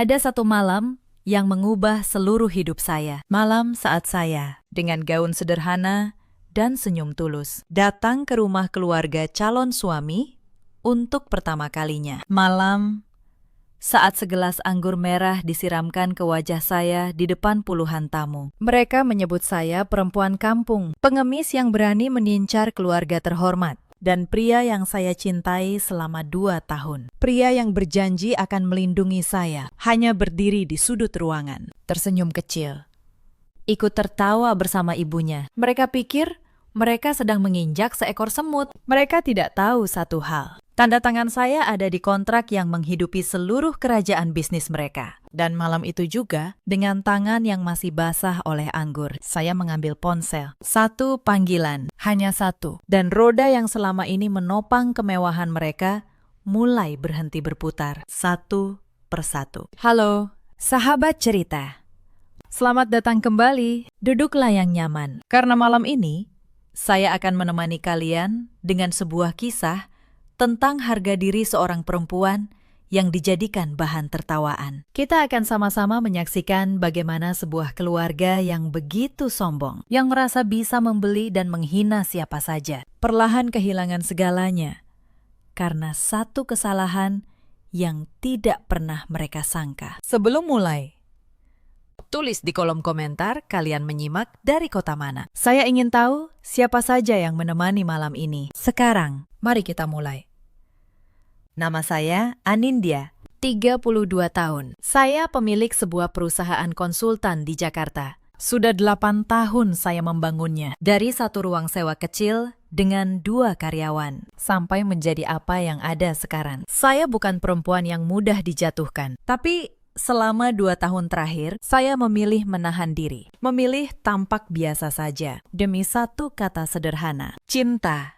Ada satu malam yang mengubah seluruh hidup saya. Malam saat saya, dengan gaun sederhana dan senyum tulus, datang ke rumah keluarga calon suami untuk pertama kalinya. Malam saat segelas anggur merah disiramkan ke wajah saya di depan puluhan tamu. Mereka menyebut saya perempuan kampung, pengemis yang berani menincar keluarga terhormat, dan pria yang saya cintai selama 2 tahun. Pria yang berjanji akan melindungi saya, hanya berdiri di sudut ruangan, tersenyum kecil. Ikut tertawa bersama ibunya. Mereka pikir mereka sedang menginjak seekor semut. Mereka tidak tahu satu hal. Tanda tangan saya ada di kontrak yang menghidupi seluruh kerajaan bisnis mereka. Dan malam itu juga, dengan tangan yang masih basah oleh anggur, saya mengambil ponsel. Satu panggilan, hanya satu. Dan roda yang selama ini menopang kemewahan mereka mulai berhenti berputar, satu persatu. Halo, sahabat cerita. Selamat datang kembali. Duduklah yang nyaman. Karena malam ini, saya akan menemani kalian dengan sebuah kisah tentang harga diri seorang perempuan yang dijadikan bahan tertawaan. Kita akan sama-sama menyaksikan bagaimana sebuah keluarga yang begitu sombong, yang merasa bisa membeli dan menghina siapa saja, perlahan kehilangan segalanya karena satu kesalahan yang tidak pernah mereka sangka. Sebelum mulai, tulis di kolom komentar kalian menyimak dari kota mana. Saya ingin tahu siapa saja yang menemani malam ini. Sekarang, mari kita mulai. Nama saya Anindya, 32 tahun. Saya pemilik sebuah perusahaan konsultan di Jakarta. Sudah 8 tahun saya membangunnya. Dari satu ruang sewa kecil dengan 2 karyawan, sampai menjadi apa yang ada sekarang. Saya bukan perempuan yang mudah dijatuhkan, tapi selama 2 tahun terakhir, saya memilih menahan diri. Memilih tampak biasa saja, demi satu kata sederhana, cinta.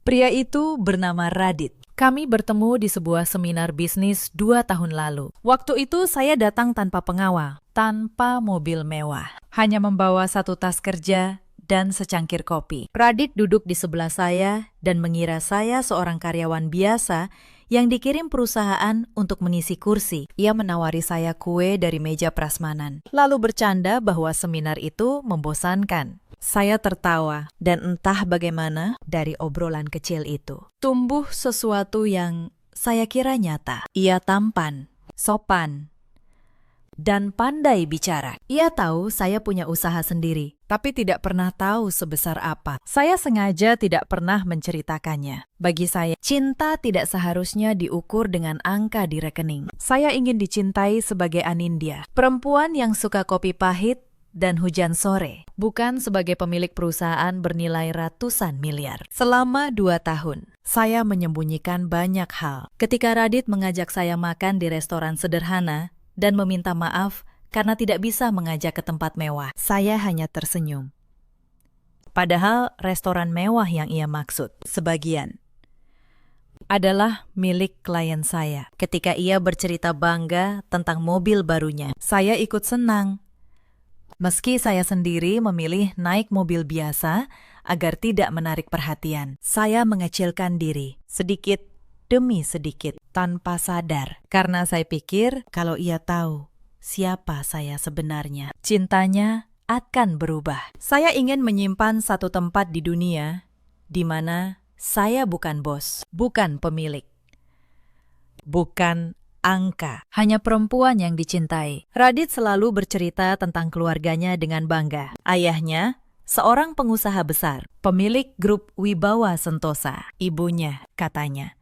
Pria itu bernama Radit. Kami bertemu di sebuah seminar bisnis 2 tahun lalu. Waktu itu saya datang tanpa pengawal, tanpa mobil mewah. Hanya membawa satu tas kerja dan secangkir kopi. Radit duduk di sebelah saya dan mengira saya seorang karyawan biasa yang dikirim perusahaan untuk mengisi kursi. Ia menawari saya kue dari meja prasmanan, lalu bercanda bahwa seminar itu membosankan. Saya tertawa, dan entah bagaimana dari obrolan kecil itu tumbuh sesuatu yang saya kira nyata. Ia tampan, sopan, dan pandai bicara. Ia tahu saya punya usaha sendiri, tapi tidak pernah tahu sebesar apa. Saya sengaja tidak pernah menceritakannya. Bagi saya, cinta tidak seharusnya diukur dengan angka di rekening. Saya ingin dicintai sebagai Anindya, perempuan yang suka kopi pahit dan hujan sore, bukan sebagai pemilik perusahaan bernilai ratusan miliar. Selama 2 tahun, saya menyembunyikan banyak hal. Ketika Radit mengajak saya makan di restoran sederhana dan meminta maaf karena tidak bisa mengajak ke tempat mewah, saya hanya tersenyum. Padahal restoran mewah yang ia maksud, sebagian, adalah milik klien saya. Ketika ia bercerita bangga tentang mobil barunya, saya ikut senang. Meski saya sendiri memilih naik mobil biasa agar tidak menarik perhatian, saya mengecilkan diri sedikit demi sedikit tanpa sadar. Karena saya pikir kalau ia tahu siapa saya sebenarnya, cintanya akan berubah. Saya ingin menyimpan satu tempat di dunia di mana saya bukan bos, bukan pemilik, bukan angka, hanya perempuan yang dicintai. Radit selalu bercerita tentang keluarganya dengan bangga. Ayahnya, seorang pengusaha besar, pemilik grup Wibawa Sentosa. Ibunya, katanya,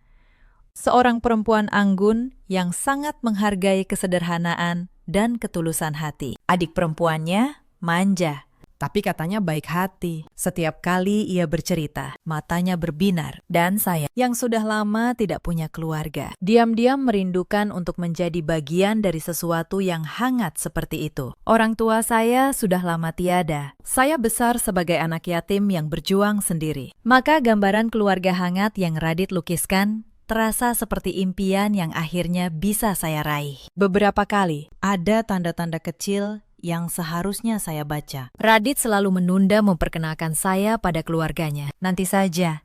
seorang perempuan anggun yang sangat menghargai kesederhanaan dan ketulusan hati. Adik perempuannya manja, tapi katanya baik hati. Setiap kali ia bercerita, matanya berbinar. Dan saya, yang sudah lama tidak punya keluarga, diam-diam merindukan untuk menjadi bagian dari sesuatu yang hangat seperti itu. Orang tua saya sudah lama tiada. Saya besar sebagai anak yatim yang berjuang sendiri. Maka gambaran keluarga hangat yang Radit lukiskan terasa seperti impian yang akhirnya bisa saya raih. Beberapa kali, ada tanda-tanda kecil yang seharusnya saya baca. Radit selalu menunda memperkenalkan saya pada keluarganya. Nanti saja,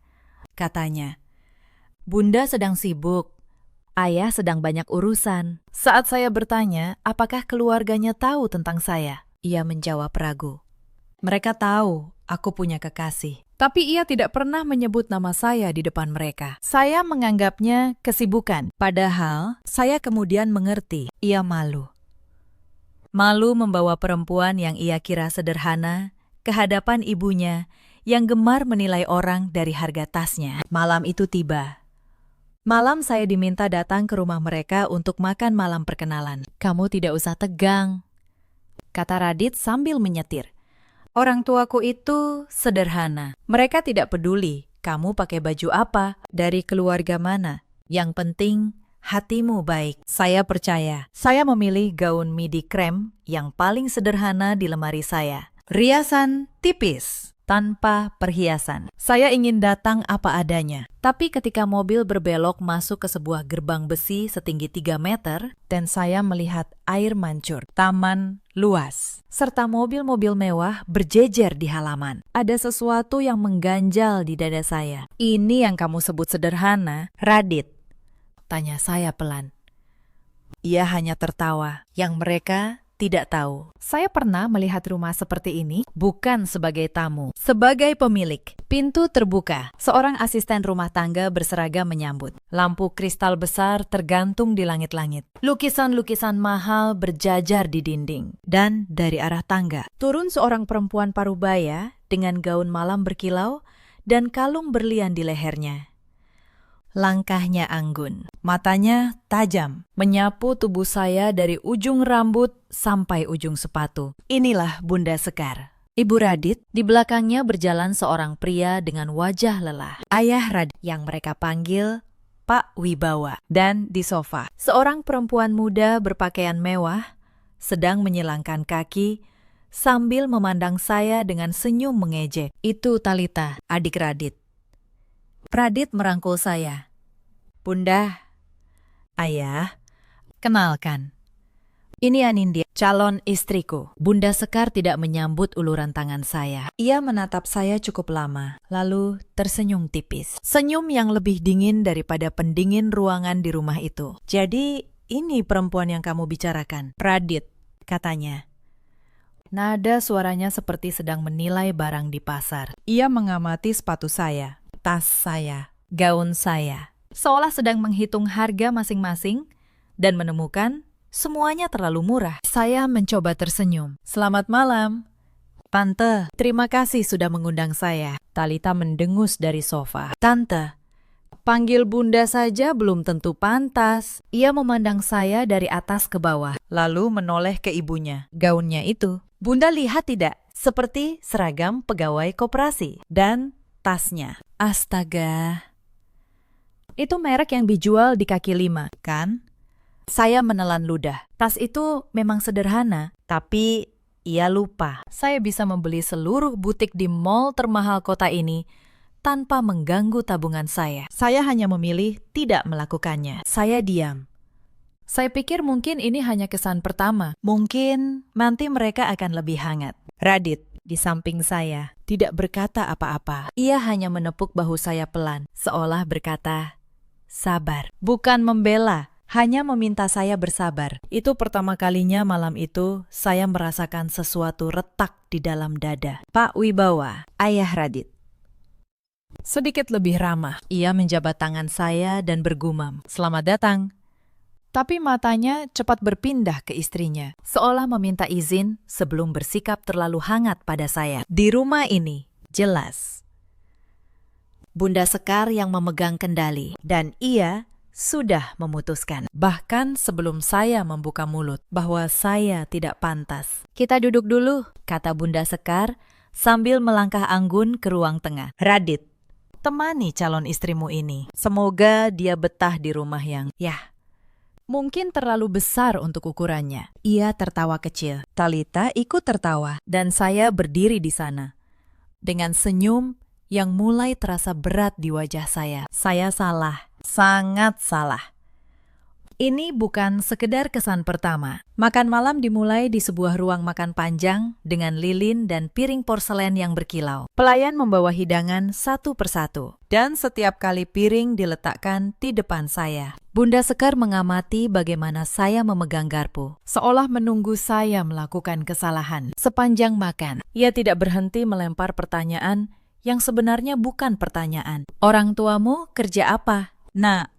katanya. Bunda sedang sibuk. Ayah sedang banyak urusan. Saat saya bertanya, apakah keluarganya tahu tentang saya? Ia menjawab ragu. Mereka tahu aku punya kekasih. Tapi ia tidak pernah menyebut nama saya di depan mereka. Saya menganggapnya kesibukan. Padahal, saya kemudian mengerti ia malu. Malu membawa perempuan yang ia kira sederhana ke hadapan ibunya yang gemar menilai orang dari harga tasnya. Malam itu tiba. Malam saya diminta datang ke rumah mereka untuk makan malam perkenalan. Kamu tidak usah tegang, kata Radit sambil menyetir. Orang tuaku itu sederhana. Mereka tidak peduli kamu pakai baju apa, dari keluarga mana. Yang penting hatimu baik. Saya percaya. Saya memilih gaun midi krem yang paling sederhana di lemari saya. Riasan tipis, tanpa perhiasan. Saya ingin datang apa adanya. Tapi ketika mobil berbelok masuk ke sebuah gerbang besi setinggi 3 meter, dan saya melihat air mancur, taman luas, serta mobil-mobil mewah berjejer di halaman. Ada sesuatu yang mengganjal di dada saya. Ini yang kamu sebut sederhana, Radit? Tanya saya pelan. Ia hanya tertawa. Yang mereka tidak tahu. Saya pernah melihat rumah seperti ini, bukan sebagai tamu, sebagai pemilik. Pintu terbuka. Seorang asisten rumah tangga berseragam menyambut. Lampu kristal besar tergantung di langit-langit. Lukisan-lukisan mahal berjajar di dinding. Dan dari arah tangga, turun seorang perempuan parubaya dengan gaun malam berkilau dan kalung berlian di lehernya. Langkahnya anggun, matanya tajam, menyapu tubuh saya dari ujung rambut sampai ujung sepatu. Inilah Bunda Sekar. Ibu Radit, di belakangnya berjalan seorang pria dengan wajah lelah. Ayah Radit yang mereka panggil Pak Wibawa. Dan di sofa, seorang perempuan muda berpakaian mewah sedang menyilangkan kaki sambil memandang saya dengan senyum mengejek. Itu Talita, adik Radit. Radit merangkul saya. Bunda, Ayah, kenalkan. Ini Anindya, calon istriku. Bunda Sekar tidak menyambut uluran tangan saya. Ia menatap saya cukup lama, lalu tersenyum tipis. Senyum yang lebih dingin daripada pendingin ruangan di rumah itu. Jadi, ini perempuan yang kamu bicarakan. Radit, katanya. Nada suaranya seperti sedang menilai barang di pasar. Ia mengamati sepatu saya, tas saya, gaun saya, seolah sedang menghitung harga masing-masing dan menemukan semuanya terlalu murah. Saya mencoba tersenyum. Selamat malam. Tante, terima kasih sudah mengundang saya. Talita mendengus dari sofa. Tante, panggil Bunda saja belum tentu pantas. Ia memandang saya dari atas ke bawah, lalu menoleh ke ibunya. Gaunnya itu, Bunda lihat tidak? Seperti seragam pegawai koperasi. Dan tasnya. Astaga. Itu merek yang dijual di kaki 5, kan? Saya menelan ludah. Tas itu memang sederhana, tapi ia lupa. Saya bisa membeli seluruh butik di mall termahal kota ini tanpa mengganggu tabungan saya. Saya hanya memilih tidak melakukannya. Saya diam. Saya pikir mungkin ini hanya kesan pertama. Mungkin nanti mereka akan lebih hangat. Radit, di samping saya, tidak berkata apa-apa. Ia hanya menepuk bahu saya pelan, seolah berkata, sabar. Bukan membela, hanya meminta saya bersabar. Itu pertama kalinya malam itu saya merasakan sesuatu retak di dalam dada. Pak Wibawa, ayah Radit. Sedikit lebih ramah. Ia menjabat tangan saya dan bergumam, selamat datang. Tapi matanya cepat berpindah ke istrinya, seolah meminta izin sebelum bersikap terlalu hangat pada saya. Di rumah ini, jelas Bunda Sekar yang memegang kendali, dan ia sudah memutuskan, bahkan sebelum saya membuka mulut, bahwa saya tidak pantas. Kita duduk dulu, kata Bunda Sekar sambil melangkah anggun ke ruang tengah. Radit, temani calon istrimu ini. Semoga dia betah di rumah yang, mungkin terlalu besar untuk ukurannya. Ia tertawa kecil. Talita ikut tertawa, dan saya berdiri di sana dengan senyum yang mulai terasa berat di wajah saya. Saya salah, sangat salah. Ini bukan sekedar kesan pertama. Makan malam dimulai di sebuah ruang makan panjang dengan lilin dan piring porselen yang berkilau. Pelayan membawa hidangan satu persatu, dan setiap kali piring diletakkan di depan saya, Bunda Sekar mengamati bagaimana saya memegang garpu, seolah menunggu saya melakukan kesalahan. Sepanjang makan, ia tidak berhenti melempar pertanyaan yang sebenarnya bukan pertanyaan. Orang tuamu kerja apa? Nak,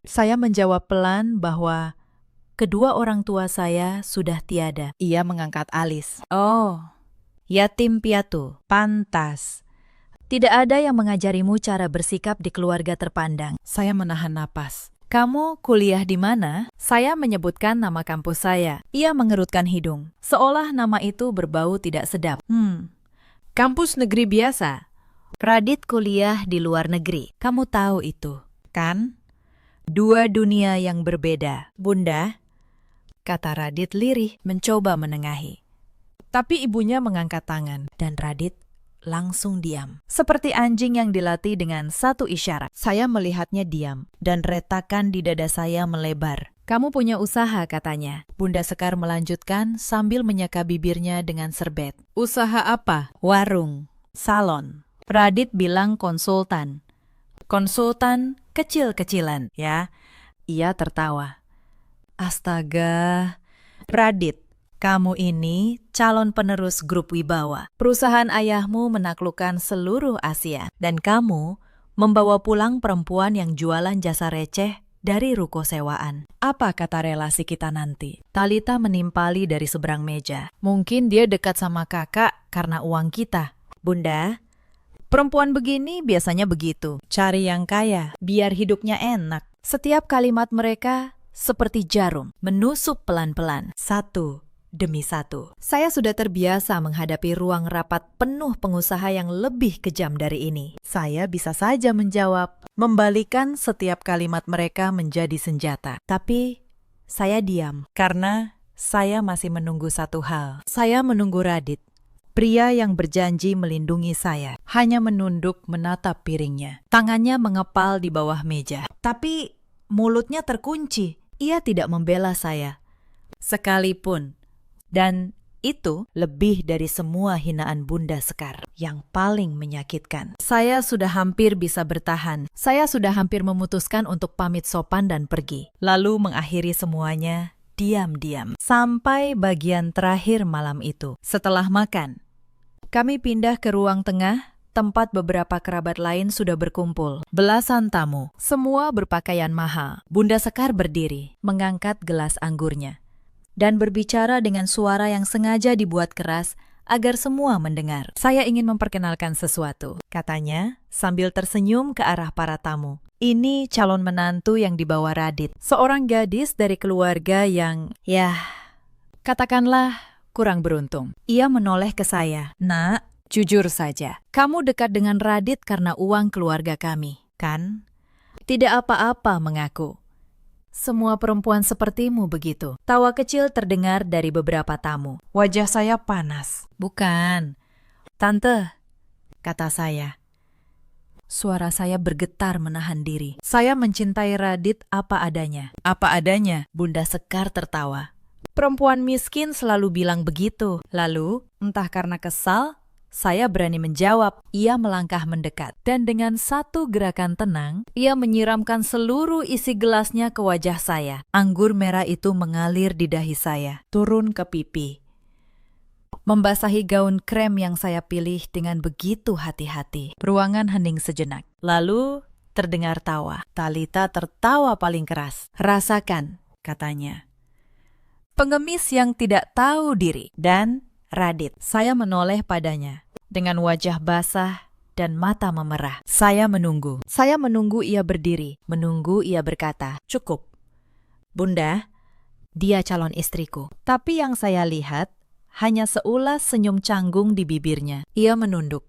saya menjawab pelan bahwa kedua orang tua saya sudah tiada. Ia mengangkat alis. Oh, yatim piatu. Pantas. Tidak ada yang mengajarimu cara bersikap di keluarga terpandang. Saya menahan napas. Kamu kuliah di mana? Saya menyebutkan nama kampus saya. Ia mengerutkan hidung, seolah nama itu berbau tidak sedap. Kampus negeri biasa. Radit kuliah di luar negeri. Kamu tahu itu, kan? Dua dunia yang berbeda. Bunda, kata Radit lirih, mencoba menengahi. Tapi ibunya mengangkat tangan, dan Radit langsung diam. Seperti anjing yang dilatih dengan satu isyarat. Saya melihatnya diam, dan retakan di dada saya melebar. Kamu punya usaha, katanya. Bunda Sekar melanjutkan sambil menyeka bibirnya dengan serbet. Usaha apa? Warung, salon. Radit bilang konsultan. Konsultan kecil-kecilan, ya. Ia tertawa. Astaga, Radit, kamu ini calon penerus grup Wibawa. Perusahaan ayahmu menaklukkan seluruh Asia, dan kamu membawa pulang perempuan yang jualan jasa receh dari ruko sewaan. Apa kata relasi kita nanti? Talita menimpali dari seberang meja. Mungkin dia dekat sama kakak karena uang kita. Bunda, perempuan begini biasanya begitu, cari yang kaya, biar hidupnya enak. Setiap kalimat mereka seperti jarum, menusuk pelan-pelan, satu demi satu. Saya sudah terbiasa menghadapi ruang rapat penuh pengusaha yang lebih kejam dari ini. Saya bisa saja menjawab, membalikan setiap kalimat mereka menjadi senjata. Tapi saya diam, karena saya masih menunggu satu hal. Saya menunggu Radit. Pria yang berjanji melindungi saya hanya menunduk menatap piringnya. Tangannya mengepal di bawah meja. Tapi mulutnya terkunci. Ia tidak membela saya sekalipun. Dan itu lebih dari semua hinaan Bunda Sekar yang paling menyakitkan. Saya sudah hampir bisa bertahan. Saya sudah hampir memutuskan untuk pamit sopan dan pergi. Lalu mengakhiri semuanya diam-diam. Sampai bagian terakhir malam itu. Setelah makan, kami pindah ke ruang tengah, tempat beberapa kerabat lain sudah berkumpul. Belasan tamu, semua berpakaian mahal. Bunda Sekar berdiri, mengangkat gelas anggurnya, dan berbicara dengan suara yang sengaja dibuat keras agar semua mendengar. Saya ingin memperkenalkan sesuatu, katanya sambil tersenyum ke arah para tamu. Ini calon menantu yang dibawa Radit, seorang gadis dari keluarga yang, katakanlah, kurang beruntung. Ia menoleh ke saya. Nak, jujur saja, kamu dekat dengan Radit karena uang keluarga kami, kan? Tidak apa-apa mengaku. Semua perempuan sepertimu begitu. Tawa kecil terdengar dari beberapa tamu. Wajah saya panas. Bukan. Tante, kata saya. Suara saya bergetar menahan diri. Saya mencintai Radit apa adanya. Apa adanya? Bunda Sekar tertawa. Perempuan miskin selalu bilang begitu. Lalu, entah karena kesal, saya berani menjawab. Ia melangkah mendekat. Dan dengan satu gerakan tenang, ia menyiramkan seluruh isi gelasnya ke wajah saya. Anggur merah itu mengalir di dahi saya, turun ke pipi, membasahi gaun krem yang saya pilih dengan begitu hati-hati. Ruangan hening sejenak. Lalu, terdengar tawa. Talita tertawa paling keras. Rasakan, katanya. Pengemis yang tidak tahu diri. Dan Radit. Saya menoleh padanya dengan wajah basah dan mata memerah. Saya menunggu. Saya menunggu ia berdiri. Menunggu ia berkata, cukup. Bunda, dia calon istriku. Tapi yang saya lihat hanya seulas senyum canggung di bibirnya. Ia menunduk.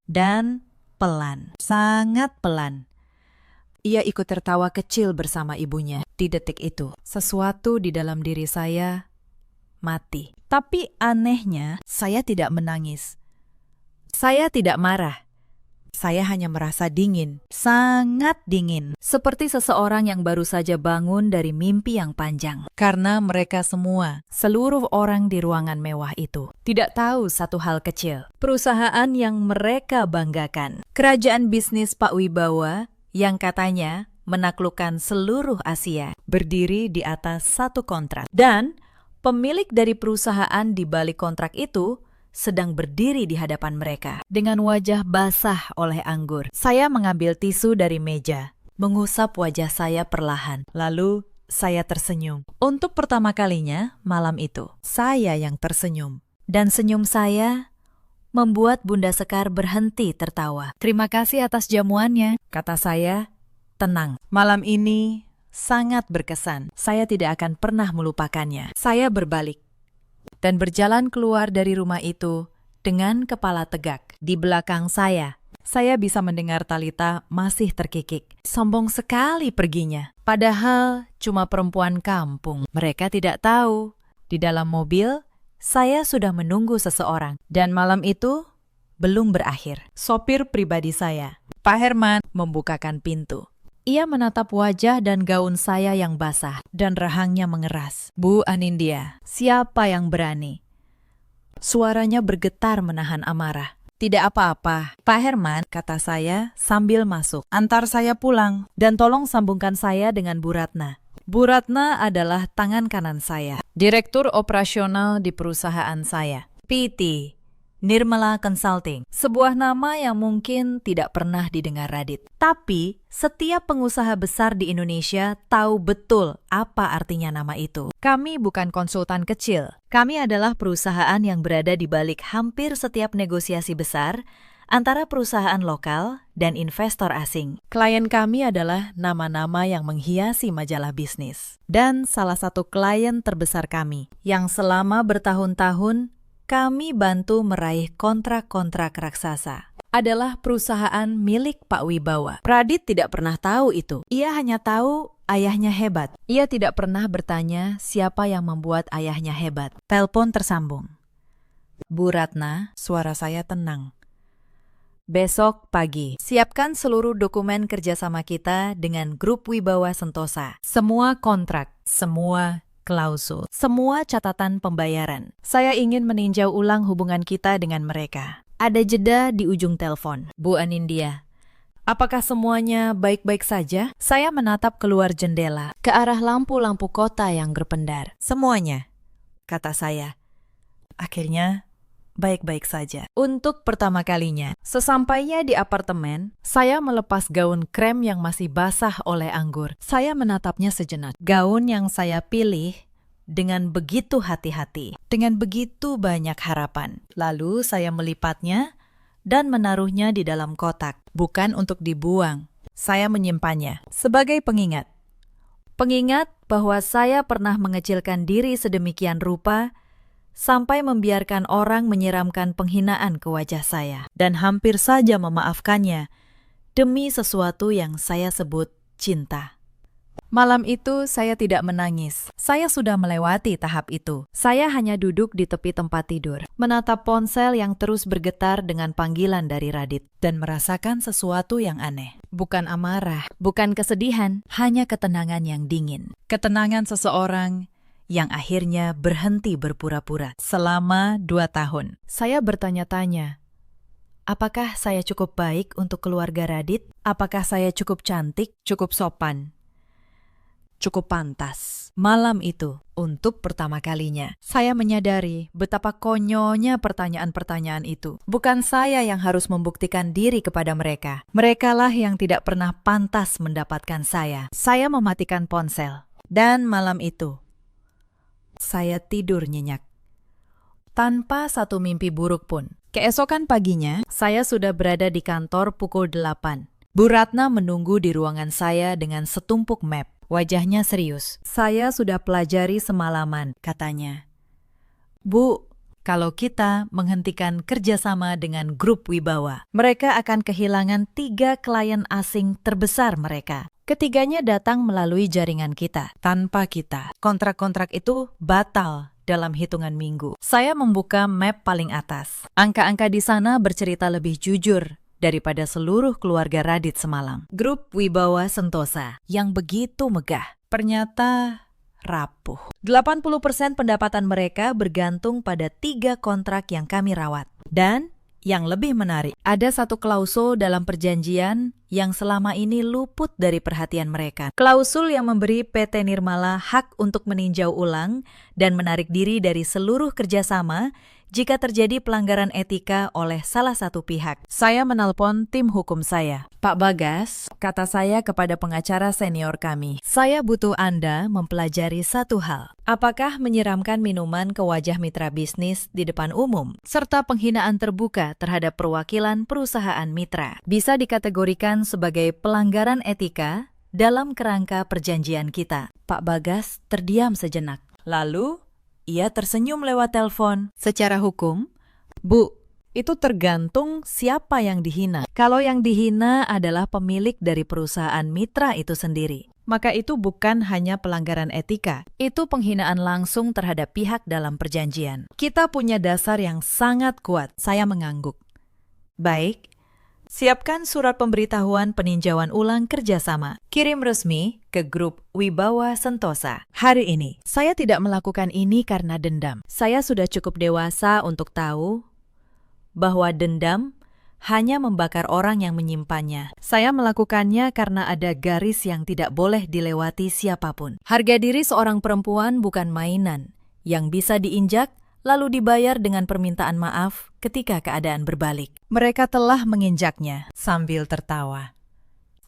Dan pelan, sangat pelan, ia ikut tertawa kecil bersama ibunya. Di detik itu, sesuatu di dalam diri saya mati. Tapi anehnya, saya tidak menangis. Saya tidak marah. Saya hanya merasa dingin, sangat dingin. Seperti seseorang yang baru saja bangun dari mimpi yang panjang. Karena mereka semua, seluruh orang di ruangan mewah itu, tidak tahu satu hal kecil. Perusahaan yang mereka banggakan. Kerajaan bisnis Pak Wibawa yang katanya menaklukkan seluruh Asia, berdiri di atas satu kontrak. Dan pemilik dari perusahaan di balik kontrak itu sedang berdiri di hadapan mereka dengan wajah basah oleh anggur. Saya mengambil tisu dari meja, mengusap wajah saya perlahan, lalu saya tersenyum. Untuk pertama kalinya malam itu, saya yang tersenyum. Dan senyum saya membuat Bunda Sekar berhenti tertawa. "Terima kasih atas jamuannya," kata saya, tenang. Malam ini sangat berkesan. Saya tidak akan pernah melupakannya. Saya berbalik dan berjalan keluar dari rumah itu dengan kepala tegak. Di belakang saya bisa mendengar Talita masih terkikik. Sombong sekali perginya. Padahal cuma perempuan kampung. Mereka tidak tahu. Di dalam mobil, saya sudah menunggu seseorang. Dan malam itu belum berakhir. Sopir pribadi saya, Pak Herman, membukakan pintu. Ia menatap wajah dan gaun saya yang basah, dan rahangnya mengeras. "Bu Anindya, siapa yang berani?" Suaranya bergetar menahan amarah. "Tidak apa-apa, Pak Herman," kata saya sambil masuk. "Antar saya pulang, dan tolong sambungkan saya dengan Bu Ratna." Bu Ratna adalah tangan kanan saya, direktur operasional di perusahaan saya. PT Nirmala Consulting, sebuah nama yang mungkin tidak pernah didengar Radit. Tapi, setiap pengusaha besar di Indonesia tahu betul apa artinya nama itu. Kami bukan konsultan kecil. Kami adalah perusahaan yang berada di balik hampir setiap negosiasi besar antara perusahaan lokal dan investor asing. Klien kami adalah nama-nama yang menghiasi majalah bisnis. Dan salah satu klien terbesar kami, yang selama bertahun-tahun kami bantu meraih kontrak-kontrak raksasa, adalah perusahaan milik Pak Wibawa. Radit tidak pernah tahu itu. Ia hanya tahu ayahnya hebat. Ia tidak pernah bertanya siapa yang membuat ayahnya hebat. Telepon tersambung. "Bu Ratna," suara saya tenang. "Besok pagi, siapkan seluruh dokumen kerjasama kita dengan Grup Wibawa Sentosa. Semua kontrak, semua klausul, semua catatan pembayaran. Saya ingin meninjau ulang hubungan kita dengan mereka." Ada jeda di ujung telepon. "Bu Anindya, apakah semuanya baik-baik saja?" Saya menatap keluar jendela, ke arah lampu-lampu kota yang berpendar. "Semuanya," kata saya. "Akhirnya baik-baik saja." Untuk pertama kalinya, sesampainya di apartemen, saya melepas gaun krem yang masih basah oleh anggur. Saya menatapnya sejenak. Gaun yang saya pilih dengan begitu hati-hati, dengan begitu banyak harapan. Lalu saya melipatnya dan menaruhnya di dalam kotak, bukan untuk dibuang. Saya menyimpannya sebagai pengingat. Pengingat bahwa saya pernah mengecilkan diri sedemikian rupa sampai membiarkan orang menyiramkan penghinaan ke wajah saya, dan hampir saja memaafkannya demi sesuatu yang saya sebut cinta. Malam itu saya tidak menangis. Saya sudah melewati tahap itu. Saya hanya duduk di tepi tempat tidur, menatap ponsel yang terus bergetar dengan panggilan dari Radit, dan merasakan sesuatu yang aneh. Bukan amarah, bukan kesedihan, hanya ketenangan yang dingin. Ketenangan seseorang yang akhirnya berhenti berpura-pura selama 2 tahun. Saya bertanya-tanya, apakah saya cukup baik untuk keluarga Radit? Apakah saya cukup cantik, cukup sopan, cukup pantas? Malam itu, untuk pertama kalinya, saya menyadari betapa konyolnya pertanyaan-pertanyaan itu. Bukan saya yang harus membuktikan diri kepada mereka. Merekalah yang tidak pernah pantas mendapatkan saya. Saya mematikan ponsel. Dan malam itu, saya tidur nyenyak, tanpa satu mimpi buruk pun. Keesokan paginya, saya sudah berada di kantor pukul 8. Bu Ratna menunggu di ruangan saya dengan setumpuk map. Wajahnya serius. "Saya sudah pelajari semalaman," katanya. "Bu, kalau kita menghentikan kerjasama dengan Grup Wibawa, mereka akan kehilangan 3 klien asing terbesar mereka. Ketiganya datang melalui jaringan kita. Tanpa kita, kontrak-kontrak itu batal dalam hitungan minggu." Saya membuka map paling atas. Angka-angka di sana bercerita lebih jujur daripada seluruh keluarga Radit semalam. Grup Wibawa Sentosa yang begitu megah, ternyata rapuh. 80% pendapatan mereka bergantung pada 3 kontrak yang kami rawat. Dan yang lebih menarik, ada satu klausul dalam perjanjian yang selama ini luput dari perhatian mereka. Klausul yang memberi PT Nirmala hak untuk meninjau ulang dan menarik diri dari seluruh kerjasama jika terjadi pelanggaran etika oleh salah satu pihak. Saya menelpon tim hukum saya. Pak Bagas, kata saya kepada pengacara senior kami, saya butuh Anda mempelajari satu hal. Apakah menyiramkan minuman ke wajah mitra bisnis di depan umum, serta penghinaan terbuka terhadap perwakilan perusahaan mitra, bisa dikategorikan sebagai pelanggaran etika dalam kerangka perjanjian kita? Pak Bagas terdiam sejenak. Lalu, ia tersenyum lewat telepon. Secara hukum, Bu, itu tergantung siapa yang dihina. Kalau yang dihina adalah pemilik dari perusahaan mitra itu sendiri, maka itu bukan hanya pelanggaran etika. Itu penghinaan langsung terhadap pihak dalam perjanjian. Kita punya dasar yang sangat kuat. Saya mengangguk. Baik, siapkan surat pemberitahuan peninjauan ulang kerjasama. Kirim resmi ke grup Wibawa Sentosa. Hari ini, saya tidak melakukan ini karena dendam. Saya sudah cukup dewasa untuk tahu bahwa dendam hanya membakar orang yang menyimpannya. Saya melakukannya karena ada garis yang tidak boleh dilewati siapapun. Harga diri seorang perempuan bukan mainan yang bisa diinjak lalu dibayar dengan permintaan maaf ketika keadaan berbalik. Mereka telah menginjaknya sambil tertawa,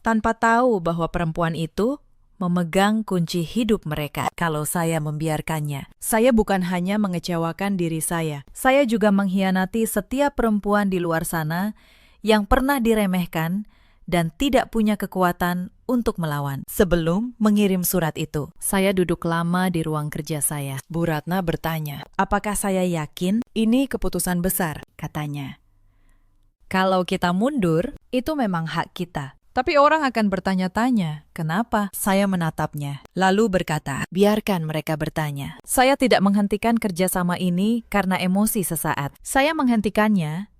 tanpa tahu bahwa perempuan itu memegang kunci hidup mereka. Kalau saya membiarkannya, saya bukan hanya mengecewakan diri saya juga mengkhianati setiap perempuan di luar sana yang pernah diremehkan dan tidak punya kekuatan untuk melawan. Sebelum mengirim surat itu, saya duduk lama di ruang kerja saya. Bu Ratna bertanya, apakah saya yakin ini keputusan besar? Katanya, kalau kita mundur, itu memang hak kita. Tapi orang akan bertanya-tanya, kenapa? Saya menatapnya, lalu berkata, biarkan mereka bertanya. Saya tidak menghentikan kerjasama ini karena emosi sesaat. Saya menghentikannya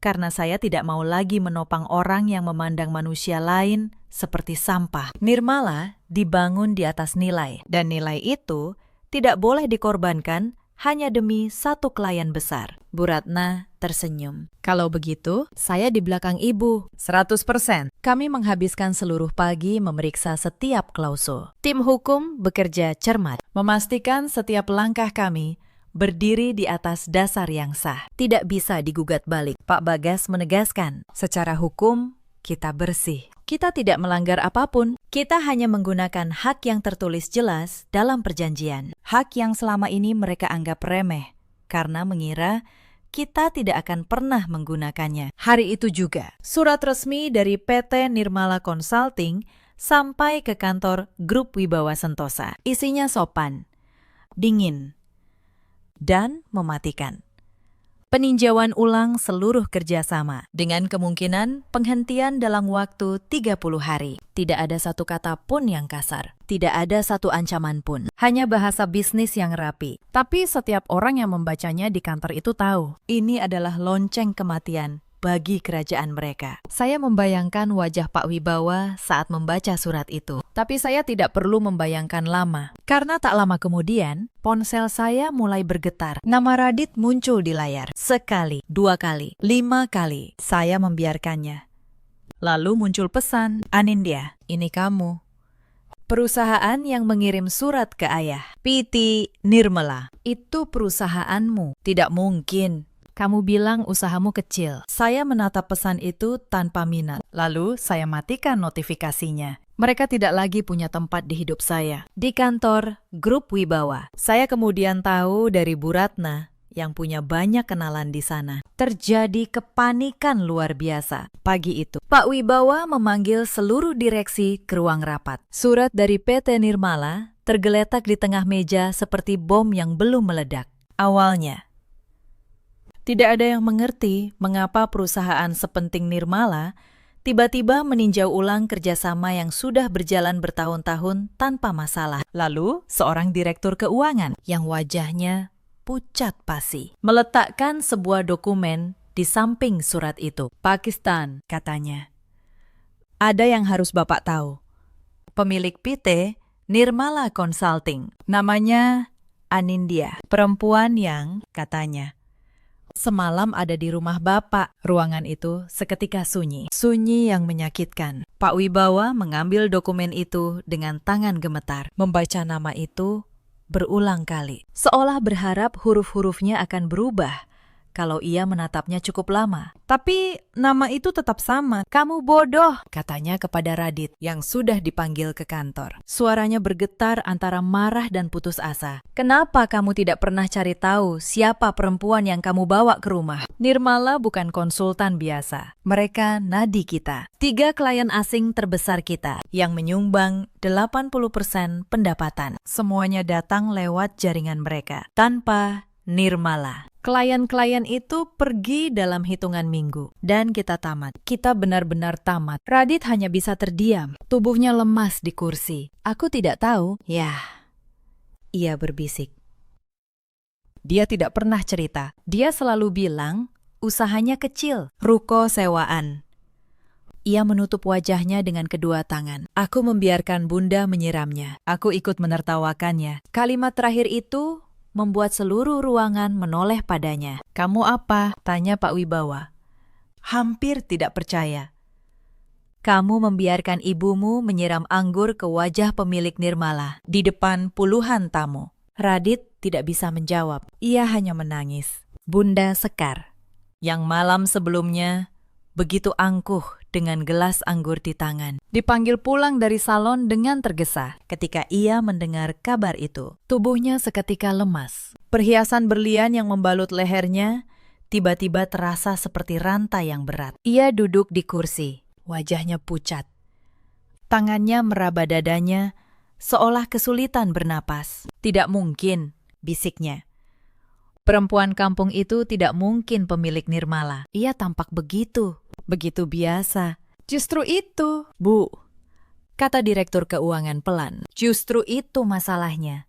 karena saya tidak mau lagi menopang orang yang memandang manusia lain seperti sampah. Nirmala dibangun di atas nilai, dan nilai itu tidak boleh dikorbankan hanya demi satu klien besar. Bu Ratna tersenyum. Kalau begitu, saya di belakang Ibu. 100%. Kami menghabiskan seluruh pagi memeriksa setiap klausul. Tim hukum bekerja cermat, memastikan setiap langkah kami berdiri di atas dasar yang sah. Tidak bisa digugat balik. Pak Bagas menegaskan, secara hukum kita bersih. Kita tidak melanggar apapun. Kita hanya menggunakan hak yang tertulis jelas dalam perjanjian. Hak yang selama ini mereka anggap remeh karena mengira kita tidak akan pernah menggunakannya. Hari itu juga, surat resmi dari PT Nirmala Consulting sampai ke kantor grup Wibawa Sentosa. Isinya sopan, dingin, dan mematikan. Peninjauan ulang seluruh kerjasama dengan kemungkinan penghentian dalam waktu 30 hari. Tidak ada satu kata pun yang kasar. Tidak ada satu ancaman pun. Hanya bahasa bisnis yang rapi. Tapi setiap orang yang membacanya di kantor itu tahu. Ini adalah lonceng kematian bagi kerajaan mereka. Saya membayangkan wajah Pak Wibawa saat membaca surat itu. Tapi saya tidak perlu membayangkan lama. Karena tak lama kemudian, ponsel saya mulai bergetar. Nama Radit muncul di layar. Sekali, 2 kali, 5 kali. Saya membiarkannya. Lalu muncul pesan, Anindya, ini kamu. Perusahaan yang mengirim surat ke ayah, PT Nirmala. Itu perusahaanmu. Tidak mungkin. Kamu bilang usahamu kecil. Saya menatap pesan itu tanpa minat. Lalu saya matikan notifikasinya. Mereka tidak lagi punya tempat di hidup saya. Di kantor grup Wibawa, saya kemudian tahu dari Bu Ratna yang punya banyak kenalan di sana. Terjadi kepanikan luar biasa. Pagi itu, Pak Wibawa memanggil seluruh direksi ke ruang rapat. Surat dari PT Nirmala tergeletak di tengah meja seperti bom yang belum meledak. Awalnya, tidak ada yang mengerti mengapa perusahaan sepenting Nirmala tiba-tiba meninjau ulang kerjasama yang sudah berjalan bertahun-tahun tanpa masalah. Lalu, seorang direktur keuangan yang wajahnya pucat pasi meletakkan sebuah dokumen di samping surat itu. Pakistan, katanya. Ada yang harus Bapak tahu. Pemilik PT, Nirmala Consulting. Namanya Anindya. Perempuan yang, katanya, semalam ada di rumah Bapak. Ruangan itu seketika sunyi. Sunyi yang menyakitkan. Pak Wibawa mengambil dokumen itu dengan tangan gemetar. Membaca nama itu berulang kali. Seolah berharap huruf-hurufnya akan berubah kalau ia menatapnya cukup lama. Tapi nama itu tetap sama. Kamu bodoh, katanya kepada Radit yang sudah dipanggil ke kantor. Suaranya bergetar antara marah dan putus asa. Kenapa kamu tidak pernah cari tahu siapa perempuan yang kamu bawa ke rumah? Nirmala bukan konsultan biasa. Mereka nadi kita. 3 klien asing terbesar kita yang menyumbang 80% pendapatan. Semuanya datang lewat jaringan mereka. Tanpa Nirmala. Klien-klien itu pergi dalam hitungan minggu. Dan kita tamat. Kita benar-benar tamat. Radit hanya bisa terdiam. Tubuhnya lemas di kursi. Aku tidak tahu. Yah, ia berbisik. Dia tidak pernah cerita. Dia selalu bilang, usahanya kecil. Ruko sewaan. Ia menutup wajahnya dengan kedua tangan. Aku membiarkan Bunda menyiramnya. Aku ikut menertawakannya. Kalimat terakhir itu membuat seluruh ruangan menoleh padanya. Kamu apa? Tanya Pak Wibawa. Hampir tidak percaya. Kamu membiarkan ibumu menyiram anggur ke wajah pemilik Nirmala di depan puluhan tamu. Radit tidak bisa menjawab. Ia hanya menangis. Bunda Sekar, yang malam sebelumnya begitu angkuh dengan gelas anggur di tangan, dipanggil pulang dari salon dengan tergesa ketika ia mendengar kabar itu. Tubuhnya seketika lemas. Perhiasan berlian yang membalut lehernya tiba-tiba terasa seperti rantai yang berat. Ia duduk di kursi, wajahnya pucat. Tangannya meraba dadanya, seolah kesulitan bernapas. Tidak mungkin, bisiknya. Perempuan kampung itu tidak mungkin pemilik Nirmala. Ia tampak begitu biasa. Justru itu, Bu, kata Direktur Keuangan pelan. Justru itu masalahnya.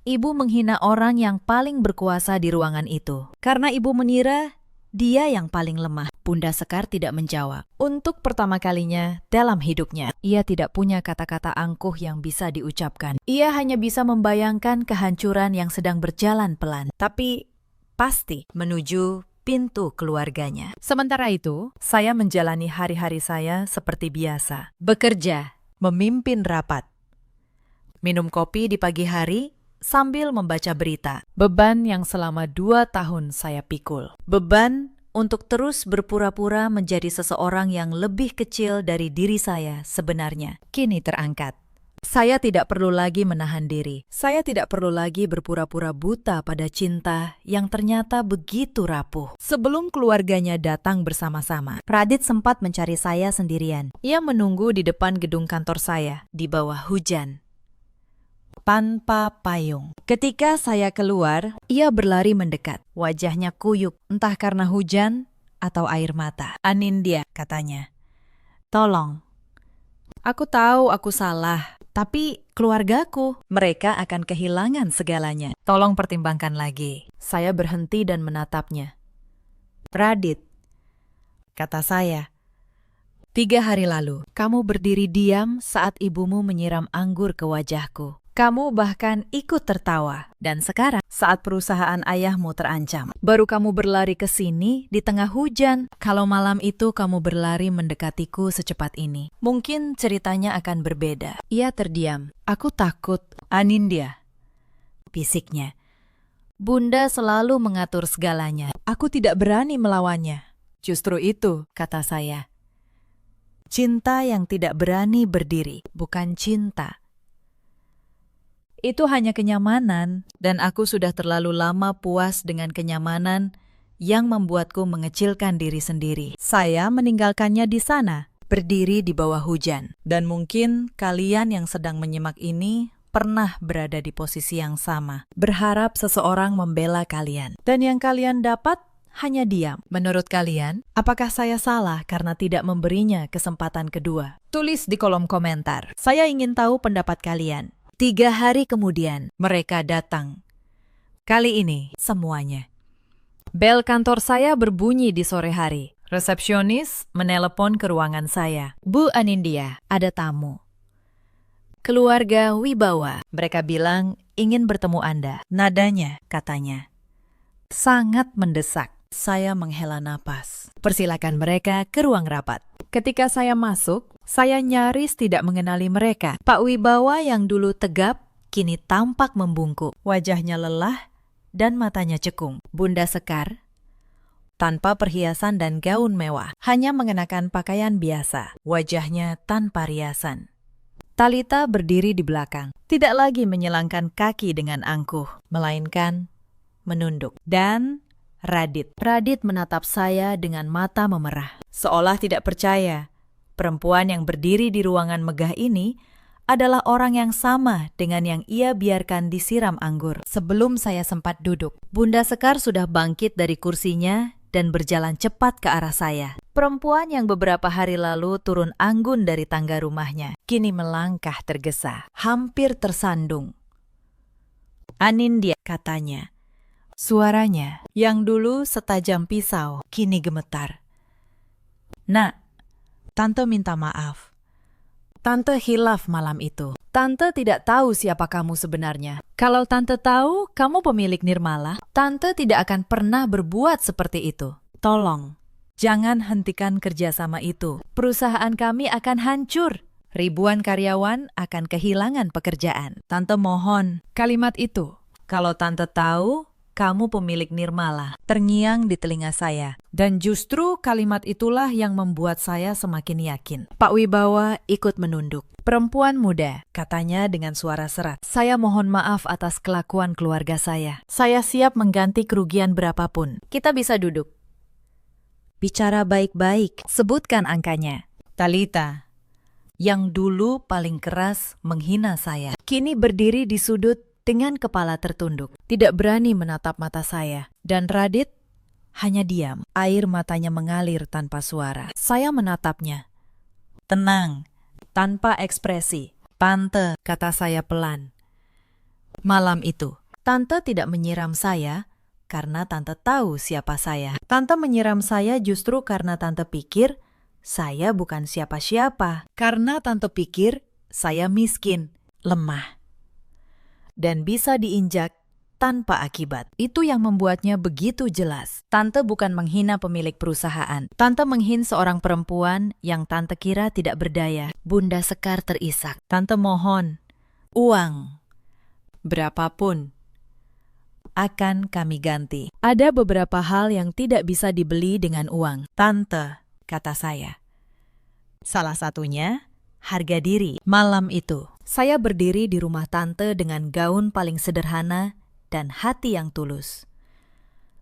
Ibu menghina orang yang paling berkuasa di ruangan itu. Karena ibu mengira dia yang paling lemah. Bunda Sekar tidak menjawab. Untuk pertama kalinya dalam hidupnya, ia tidak punya kata-kata angkuh yang bisa diucapkan. Ia hanya bisa membayangkan kehancuran yang sedang berjalan pelan, tapi pasti menuju pintu keluarganya. Sementara itu, saya menjalani hari-hari saya seperti biasa. Bekerja, memimpin rapat, minum kopi di pagi hari sambil membaca berita. Beban yang selama 2 tahun saya pikul. Beban untuk terus berpura-pura menjadi seseorang yang lebih kecil dari diri saya sebenarnya. Kini terangkat. Saya tidak perlu lagi menahan diri. Saya tidak perlu lagi berpura-pura buta pada cinta yang ternyata begitu rapuh. Sebelum keluarganya datang bersama-sama, Radit sempat mencari saya sendirian. Ia menunggu di depan gedung kantor saya, di bawah hujan, tanpa payung. Ketika saya keluar, ia berlari mendekat. Wajahnya kuyup, entah karena hujan atau air mata. Anindya, katanya. Tolong. Aku tahu aku salah, tapi keluargaku, mereka akan kehilangan segalanya. Tolong pertimbangkan lagi. Saya berhenti dan menatapnya. Radit, kata saya. 3 hari lalu, kamu berdiri diam saat ibumu menyiram anggur ke wajahku. Kamu bahkan ikut tertawa. Dan sekarang, saat perusahaan ayahmu terancam, baru kamu berlari ke sini di tengah hujan. Kalau malam itu kamu berlari mendekatiku secepat ini, mungkin ceritanya akan berbeda. Ia terdiam. Aku takut. Anindya, bisiknya. Bunda selalu mengatur segalanya. Aku tidak berani melawannya. Justru itu, kata saya. Cinta yang tidak berani berdiri, bukan cinta. Itu hanya kenyamanan, dan aku sudah terlalu lama puas dengan kenyamanan yang membuatku mengecilkan diri sendiri. Saya meninggalkannya di sana, berdiri di bawah hujan. Dan mungkin kalian yang sedang menyimak ini pernah berada di posisi yang sama, berharap seseorang membela kalian. Dan yang kalian dapat hanya diam. Menurut kalian, apakah saya salah karena tidak memberinya kesempatan kedua? Tulis di kolom komentar. Saya ingin tahu pendapat kalian. 3 hari kemudian, mereka datang. Kali ini, semuanya. Bel kantor saya berbunyi di sore hari. Resepsionis menelepon ke ruangan saya. Bu Anindya, ada tamu. Keluarga Wibawa. Mereka bilang ingin bertemu Anda. Nadanya, katanya, sangat mendesak. Saya menghela napas. Persilakan mereka ke ruang rapat. Ketika saya masuk, saya nyaris tidak mengenali mereka. Pak Wibawa yang dulu tegap, kini tampak membungkuk. Wajahnya lelah dan matanya cekung. Bunda Sekar, tanpa perhiasan dan gaun mewah, hanya mengenakan pakaian biasa. Wajahnya tanpa riasan. Talita berdiri di belakang, tidak lagi menyilangkan kaki dengan angkuh, melainkan menunduk. Dan Radit menatap saya dengan mata memerah. Seolah tidak percaya, perempuan yang berdiri di ruangan megah ini adalah orang yang sama dengan yang ia biarkan disiram anggur. Sebelum saya sempat duduk, Bunda Sekar sudah bangkit dari kursinya dan berjalan cepat ke arah saya. Perempuan yang beberapa hari lalu turun anggun dari tangga rumahnya, kini melangkah tergesa, hampir tersandung. Anindya, katanya. Suaranya, yang dulu setajam pisau, kini gemetar. Nak, Tante minta maaf. Tante hilaf malam itu. Tante tidak tahu siapa kamu sebenarnya. Kalau Tante tahu kamu pemilik Nirmala, Tante tidak akan pernah berbuat seperti itu. Tolong, jangan hentikan kerjasama itu. Perusahaan kami akan hancur. Ribuan karyawan akan kehilangan pekerjaan. Tante mohon, kalimat itu. Kalau Tante tahu kamu pemilik Nirmala, terngiang di telinga saya. Dan justru kalimat itulah yang membuat saya semakin yakin. Pak Wibawa ikut menunduk. Perempuan muda, katanya dengan suara serat. Saya mohon maaf atas kelakuan keluarga saya. Saya siap mengganti kerugian berapapun. Kita bisa duduk. Bicara baik-baik, sebutkan angkanya. Talita, yang dulu paling keras menghina saya, kini berdiri di sudut dengan kepala tertunduk, tidak berani menatap mata saya. Dan Radit hanya diam, air matanya mengalir tanpa suara. Saya menatapnya. Tenang, tanpa ekspresi. Tante, kata saya pelan. Malam itu, Tante tidak menyiram saya karena Tante tahu siapa saya. Tante menyiram saya justru karena Tante pikir saya bukan siapa-siapa. Karena Tante pikir saya miskin, lemah, dan bisa diinjak tanpa akibat. Itu yang membuatnya begitu jelas. Tante bukan menghina pemilik perusahaan. Tante menghina seorang perempuan yang Tante kira tidak berdaya. Bunda Sekar terisak. Tante mohon, uang berapapun akan kami ganti. Ada beberapa hal yang tidak bisa dibeli dengan uang. Tante, kata saya. Salah satunya harga diri. Malam itu, saya berdiri di rumah Tante dengan gaun paling sederhana dan hati yang tulus.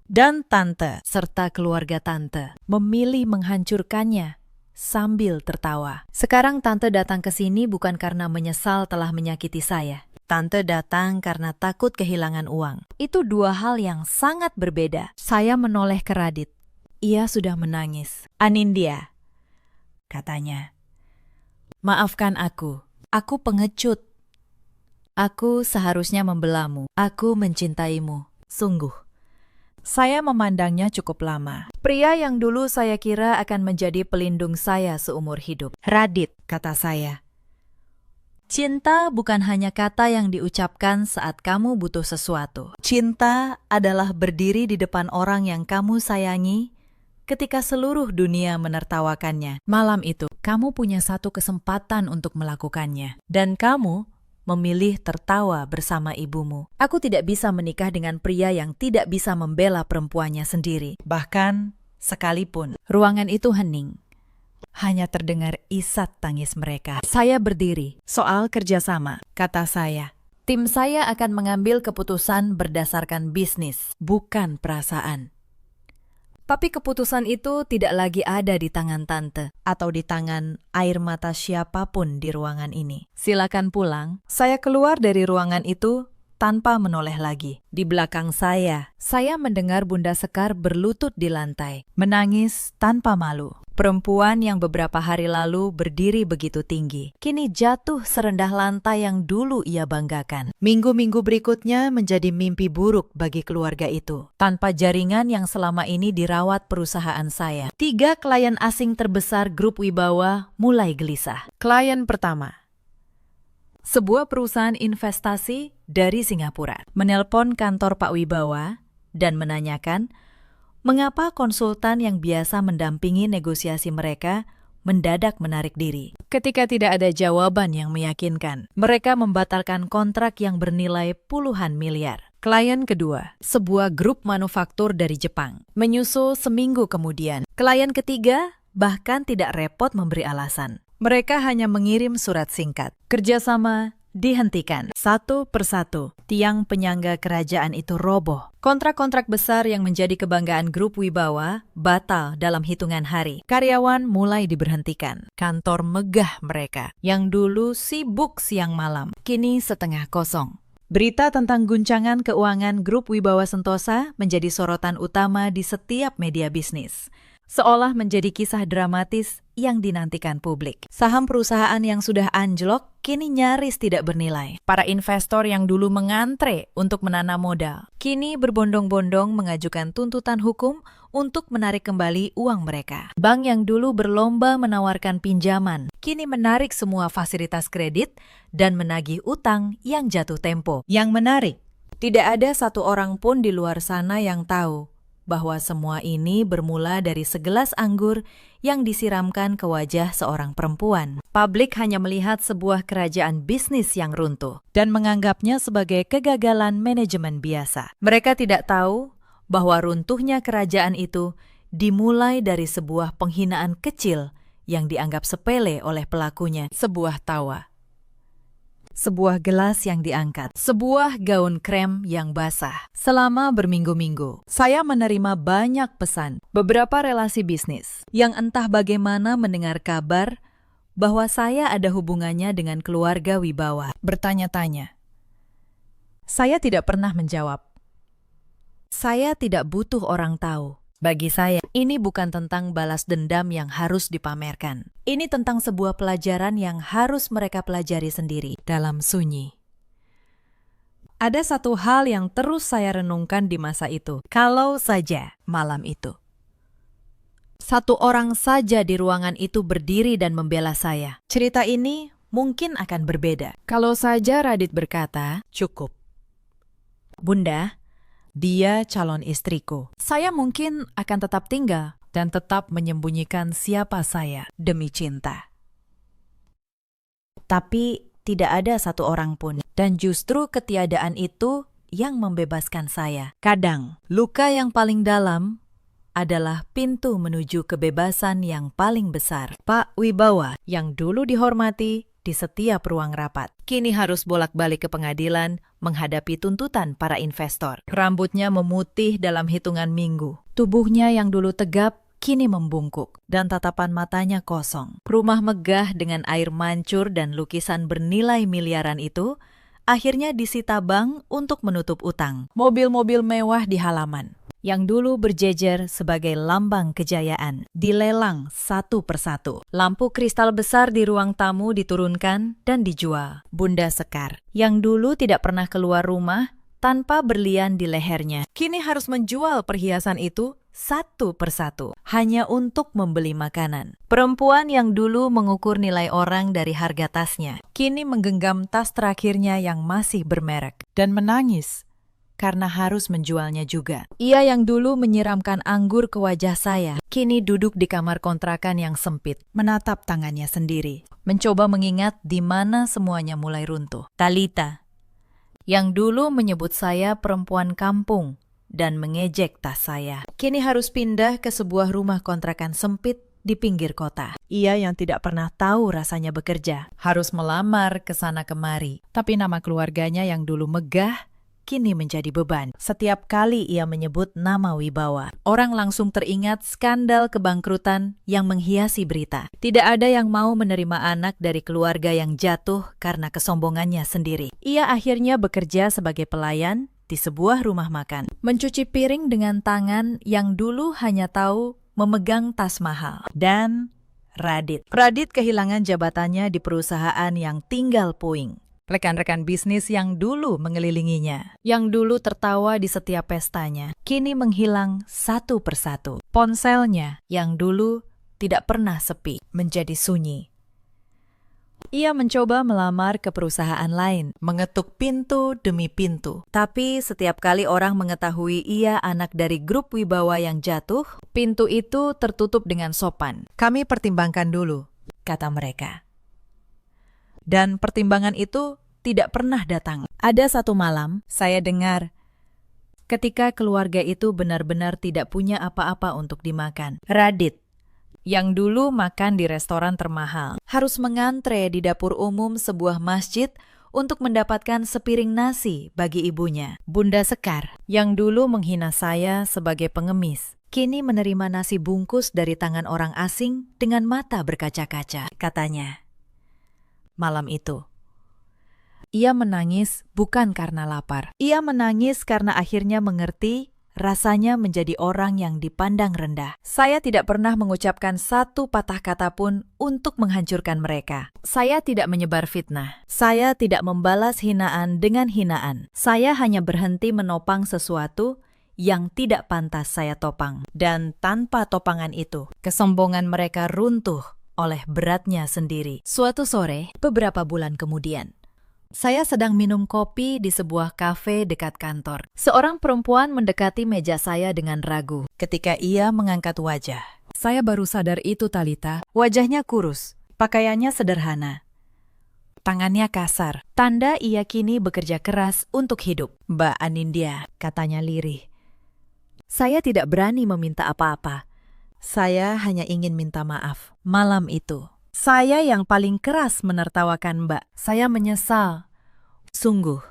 Dan Tante serta keluarga Tante memilih menghancurkannya sambil tertawa. Sekarang Tante datang ke sini bukan karena menyesal telah menyakiti saya. Tante datang karena takut kehilangan uang. Itu dua hal yang sangat berbeda. Saya menoleh ke Radit. Ia sudah menangis. Anindya, katanya. Maafkan aku pengecut. Aku seharusnya membelamu. Aku mencintaimu, sungguh. Saya memandangnya cukup lama. Pria yang dulu saya kira akan menjadi pelindung saya seumur hidup. Radit, kata saya. Cinta bukan hanya kata yang diucapkan saat kamu butuh sesuatu. Cinta adalah berdiri di depan orang yang kamu sayangi ketika seluruh dunia menertawakannya. Malam itu, kamu punya satu kesempatan untuk melakukannya. Dan kamu memilih tertawa bersama ibumu. Aku tidak bisa menikah dengan pria yang tidak bisa membela perempuannya sendiri. Bahkan, sekalipun, ruangan itu hening. Hanya terdengar isat tangis mereka. Saya berdiri. Soal kerjasama, kata saya. Tim saya akan mengambil keputusan berdasarkan bisnis, bukan perasaan. Tapi keputusan itu tidak lagi ada di tangan Tante atau di tangan air mata siapapun di ruangan ini. Silakan pulang. Saya keluar dari ruangan itu tanpa menoleh lagi. Di belakang saya mendengar Bunda Sekar berlutut di lantai, menangis tanpa malu. Perempuan yang beberapa hari lalu berdiri begitu tinggi, kini jatuh serendah lantai yang dulu ia banggakan. Minggu-minggu berikutnya menjadi mimpi buruk bagi keluarga itu. Tanpa jaringan yang selama ini dirawat perusahaan saya, 3 klien asing terbesar grup Wibawa mulai gelisah. Klien pertama, sebuah perusahaan investasi dari Singapura, menelpon kantor Pak Wibawa dan menanyakan mengapa konsultan yang biasa mendampingi negosiasi mereka mendadak menarik diri. Ketika tidak ada jawaban yang meyakinkan, mereka membatalkan kontrak yang bernilai puluhan miliar. Klien kedua, sebuah grup manufaktur dari Jepang, menyusul seminggu kemudian. Klien ketiga bahkan tidak repot memberi alasan. Mereka hanya mengirim surat singkat. Kerjasama dihentikan. Satu persatu, tiang penyangga kerajaan itu roboh. Kontrak-kontrak besar yang menjadi kebanggaan grup Wibawa batal dalam hitungan hari. Karyawan mulai diberhentikan. Kantor megah mereka, yang dulu sibuk siang malam, kini setengah kosong. Berita tentang guncangan keuangan grup Wibawa Sentosa menjadi sorotan utama di setiap media bisnis. Seolah menjadi kisah dramatis yang dinantikan publik. Saham perusahaan yang sudah anjlok kini nyaris tidak bernilai. Para investor yang dulu mengantre untuk menanam modal, kini berbondong-bondong mengajukan tuntutan hukum untuk menarik kembali uang mereka. Bank yang dulu berlomba menawarkan pinjaman, kini menarik semua fasilitas kredit dan menagih utang yang jatuh tempo. Yang menarik, tidak ada satu orang pun di luar sana yang tahu bahwa semua ini bermula dari segelas anggur yang disiramkan ke wajah seorang perempuan. Publik hanya melihat sebuah kerajaan bisnis yang runtuh dan menganggapnya sebagai kegagalan manajemen biasa. Mereka tidak tahu bahwa runtuhnya kerajaan itu dimulai dari sebuah penghinaan kecil yang dianggap sepele oleh pelakunya. Sebuah tawa, sebuah gelas yang diangkat, sebuah gaun krem yang basah. Selama berminggu-minggu, saya menerima banyak pesan beberapa relasi bisnis yang entah bagaimana mendengar kabar bahwa saya ada hubungannya dengan keluarga Wibawa. Bertanya-tanya. Saya tidak pernah menjawab. Saya tidak butuh orang tahu. Bagi saya, ini bukan tentang balas dendam yang harus dipamerkan. Ini tentang sebuah pelajaran yang harus mereka pelajari sendiri dalam sunyi. Ada satu hal yang terus saya renungkan di masa itu. Kalau saja malam itu satu orang saja di ruangan itu berdiri dan membela saya, cerita ini mungkin akan berbeda. Kalau saja Radit berkata, "Cukup, Bunda, dia calon istriku." Saya mungkin akan tetap tinggal dan tetap menyembunyikan siapa saya demi cinta. Tapi tidak ada satu orang pun, dan justru ketiadaan itu yang membebaskan saya. Kadang, luka yang paling dalam adalah pintu menuju kebebasan yang paling besar. Pak Wibawa, yang dulu dihormati di setiap ruang rapat, kini harus bolak-balik ke pengadilan menghadapi tuntutan para investor. Rambutnya memutih dalam hitungan minggu. Tubuhnya yang dulu tegap kini membungkuk dan tatapan matanya kosong. Rumah megah dengan air mancur dan lukisan bernilai miliaran itu akhirnya disita bank untuk menutup utang. Mobil-mobil mewah di halaman yang dulu berjejer sebagai lambang kejayaan dilelang satu persatu. Lampu kristal besar di ruang tamu diturunkan dan dijual. Bunda Sekar, yang dulu tidak pernah keluar rumah tanpa berlian di lehernya, kini harus menjual perhiasan itu satu persatu hanya untuk membeli makanan. Perempuan yang dulu mengukur nilai orang dari harga tasnya, kini menggenggam tas terakhirnya yang masih bermerek dan menangis karena harus menjualnya juga. Ia yang dulu menyiramkan anggur ke wajah saya, kini duduk di kamar kontrakan yang sempit, menatap tangannya sendiri, mencoba mengingat di mana semuanya mulai runtuh. Talita, yang dulu menyebut saya perempuan kampung dan mengejek tas saya, kini harus pindah ke sebuah rumah kontrakan sempit di pinggir kota. Ia yang tidak pernah tahu rasanya bekerja, harus melamar ke sana kemari, tapi nama keluarganya yang dulu megah kini menjadi beban. Setiap kali ia menyebut nama Wibawa, orang langsung teringat skandal kebangkrutan yang menghiasi berita. Tidak ada yang mau menerima anak dari keluarga yang jatuh karena kesombongannya sendiri. Ia akhirnya bekerja sebagai pelayan di sebuah rumah makan, mencuci piring dengan tangan yang dulu hanya tahu memegang tas mahal. Dan Radit kehilangan jabatannya di perusahaan yang tinggal puing. Rekan-rekan bisnis yang dulu mengelilinginya, yang dulu tertawa di setiap pestanya, kini menghilang satu persatu. Ponselnya yang dulu tidak pernah sepi, menjadi sunyi. Ia mencoba melamar ke perusahaan lain, mengetuk pintu demi pintu. Tapi setiap kali orang mengetahui ia anak dari grup Wibawa yang jatuh, pintu itu tertutup dengan sopan. "Kami pertimbangkan dulu," kata mereka. Dan pertimbangan itu tidak pernah datang. Ada satu malam, saya dengar ketika keluarga itu benar-benar tidak punya apa-apa untuk dimakan. Radit, yang dulu makan di restoran termahal, harus mengantre di dapur umum sebuah masjid untuk mendapatkan sepiring nasi bagi ibunya. Bunda Sekar, yang dulu menghina saya sebagai pengemis, kini menerima nasi bungkus dari tangan orang asing dengan mata berkaca-kaca, katanya. Malam itu, ia menangis bukan karena lapar. Ia menangis karena akhirnya mengerti rasanya menjadi orang yang dipandang rendah. Saya tidak pernah mengucapkan satu patah kata pun untuk menghancurkan mereka. Saya tidak menyebar fitnah. Saya tidak membalas hinaan dengan hinaan. Saya hanya berhenti menopang sesuatu yang tidak pantas saya topang. Dan tanpa topangan itu, kesombongan mereka runtuh oleh beratnya sendiri. Suatu sore, beberapa bulan kemudian, saya sedang minum kopi di sebuah kafe dekat kantor. Seorang perempuan mendekati meja saya dengan ragu. Ketika ia mengangkat wajah, saya baru sadar itu Talita. Wajahnya kurus, pakaiannya sederhana, tangannya kasar. Tanda ia kini bekerja keras untuk hidup. "Mbak Anindya," katanya lirih. Saya tidak berani meminta apa-apa. Saya hanya ingin minta maaf. Malam itu, saya yang paling keras menertawakan Mbak. Saya menyesal. Sungguh,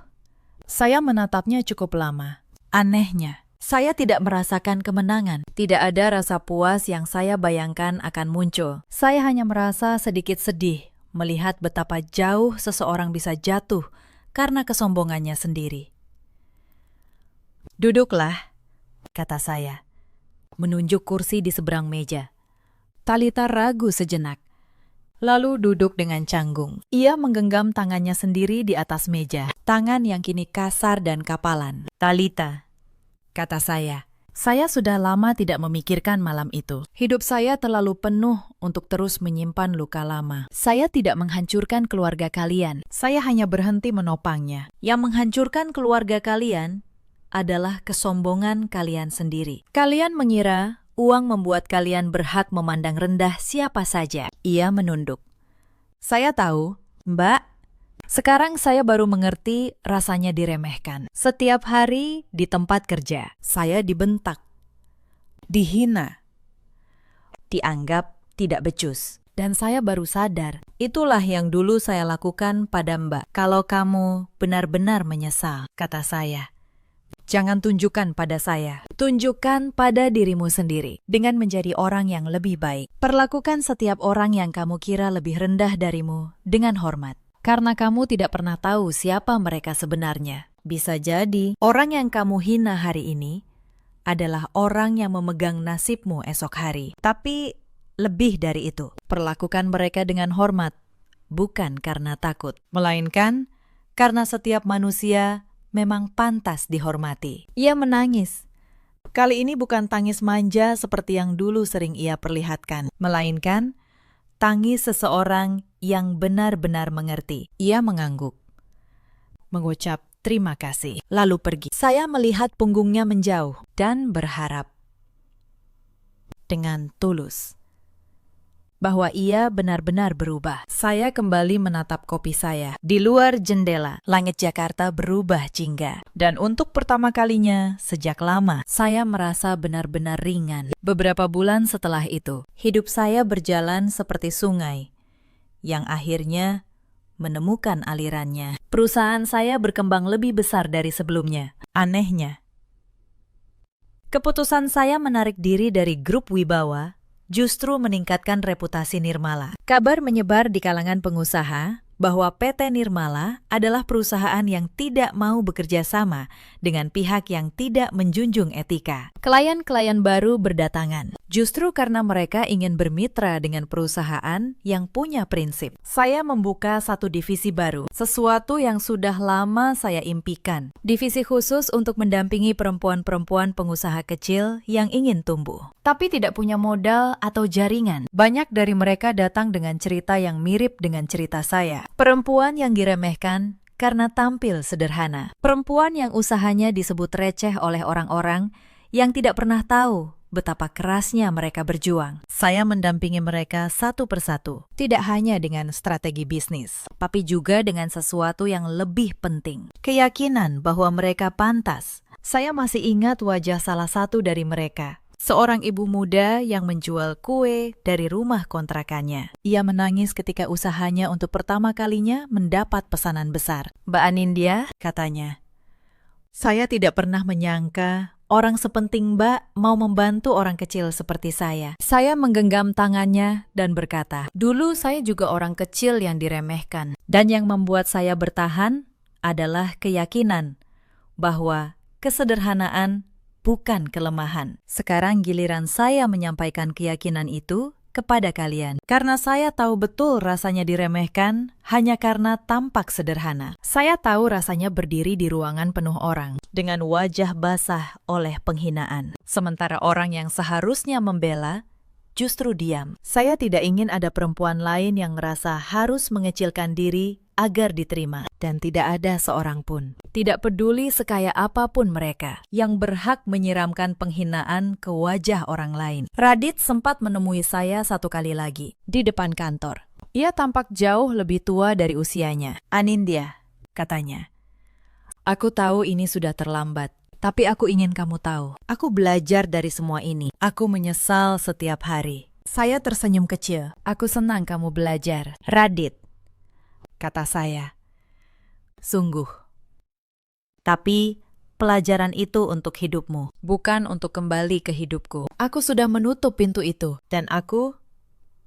saya menatapnya cukup lama. Anehnya, saya tidak merasakan kemenangan. Tidak ada rasa puas yang saya bayangkan akan muncul. Saya hanya merasa sedikit sedih melihat betapa jauh seseorang bisa jatuh karena kesombongannya sendiri. "Duduklah," kata saya, menunjuk kursi di seberang meja. Talita ragu sejenak, lalu duduk dengan canggung. Ia menggenggam tangannya sendiri di atas meja, tangan yang kini kasar dan kapalan. "Talita," kata saya sudah lama tidak memikirkan malam itu. Hidup saya terlalu penuh untuk terus menyimpan luka lama. Saya tidak menghancurkan keluarga kalian, saya hanya berhenti menopangnya. Yang menghancurkan keluarga kalian adalah kesombongan kalian sendiri. Kalian mengira uang membuat kalian berhak memandang rendah siapa saja. Ia menunduk. "Saya tahu, Mbak. Sekarang saya baru mengerti rasanya diremehkan. Setiap hari di tempat kerja, saya dibentak, dihina, dianggap tidak becus. Dan saya baru sadar, itulah yang dulu saya lakukan pada Mbak. Kalau kamu benar-benar menyesal," kata saya, "jangan tunjukkan pada saya. Tunjukkan pada dirimu sendiri dengan menjadi orang yang lebih baik. Perlakukan setiap orang yang kamu kira lebih rendah darimu dengan hormat. Karena kamu tidak pernah tahu siapa mereka sebenarnya. Bisa jadi orang yang kamu hina hari ini adalah orang yang memegang nasibmu esok hari. Tapi lebih dari itu, perlakukan mereka dengan hormat, bukan karena takut, melainkan karena setiap manusia memang pantas dihormati." Ia menangis. Kali ini bukan tangis manja seperti yang dulu sering ia perlihatkan, melainkan tangis seseorang yang benar-benar mengerti. Ia mengangguk, mengucap terima kasih, lalu pergi. Saya melihat punggungnya menjauh dan berharap dengan tulus bahwa ia benar-benar berubah. Saya kembali menatap kopi saya. Di luar jendela, langit Jakarta berubah jingga. Dan untuk pertama kalinya sejak lama, saya merasa benar-benar ringan. Beberapa bulan setelah itu, hidup saya berjalan seperti sungai, yang akhirnya menemukan alirannya. Perusahaan saya berkembang lebih besar dari sebelumnya. Anehnya, keputusan saya menarik diri dari grup Wibawa justru meningkatkan reputasi Nirmala. Kabar menyebar di kalangan pengusaha bahwa PT Nirmala adalah perusahaan yang tidak mau bekerja sama dengan pihak yang tidak menjunjung etika. Klien-klien baru berdatangan, justru karena mereka ingin bermitra dengan perusahaan yang punya prinsip. Saya membuka satu divisi baru, sesuatu yang sudah lama saya impikan. Divisi khusus untuk mendampingi perempuan-perempuan pengusaha kecil yang ingin tumbuh, tapi tidak punya modal atau jaringan. Banyak dari mereka datang dengan cerita yang mirip dengan cerita saya. Perempuan yang diremehkan karena tampil sederhana. Perempuan yang usahanya disebut receh oleh orang-orang yang tidak pernah tahu betapa kerasnya mereka berjuang. Saya mendampingi mereka satu persatu, tidak hanya dengan strategi bisnis, tapi juga dengan sesuatu yang lebih penting, keyakinan bahwa mereka pantas. Saya masih ingat wajah salah satu dari mereka. Seorang ibu muda yang menjual kue dari rumah kontrakannya. Ia menangis ketika usahanya untuk pertama kalinya mendapat pesanan besar. "Mbak Anindya," katanya, "saya tidak pernah menyangka orang sepenting Mbak mau membantu orang kecil seperti saya." Saya menggenggam tangannya dan berkata, "Dulu saya juga orang kecil yang diremehkan. Dan yang membuat saya bertahan adalah keyakinan bahwa kesederhanaan bukan kelemahan." Sekarang giliran saya menyampaikan keyakinan itu kepada kalian. Karena saya tahu betul rasanya diremehkan hanya karena tampak sederhana. Saya tahu rasanya berdiri di ruangan penuh orang dengan wajah basah oleh penghinaan. Sementara orang yang seharusnya membela justru diam. Saya tidak ingin ada perempuan lain yang merasa harus mengecilkan diri agar diterima. Dan tidak ada seorang pun, tidak peduli sekaya apapun mereka, yang berhak menyiramkan penghinaan ke wajah orang lain. Radit sempat menemui saya satu kali lagi, di depan kantor. Ia tampak jauh lebih tua dari usianya. "Anindya," katanya, "aku tahu ini sudah terlambat. Tapi aku ingin kamu tahu, aku belajar dari semua ini. Aku menyesal setiap hari." Saya tersenyum kecil. "Aku senang kamu belajar, Radit," kata saya. "Sungguh. Tapi pelajaran itu untuk hidupmu, bukan untuk kembali ke hidupku. Aku sudah menutup pintu itu, dan aku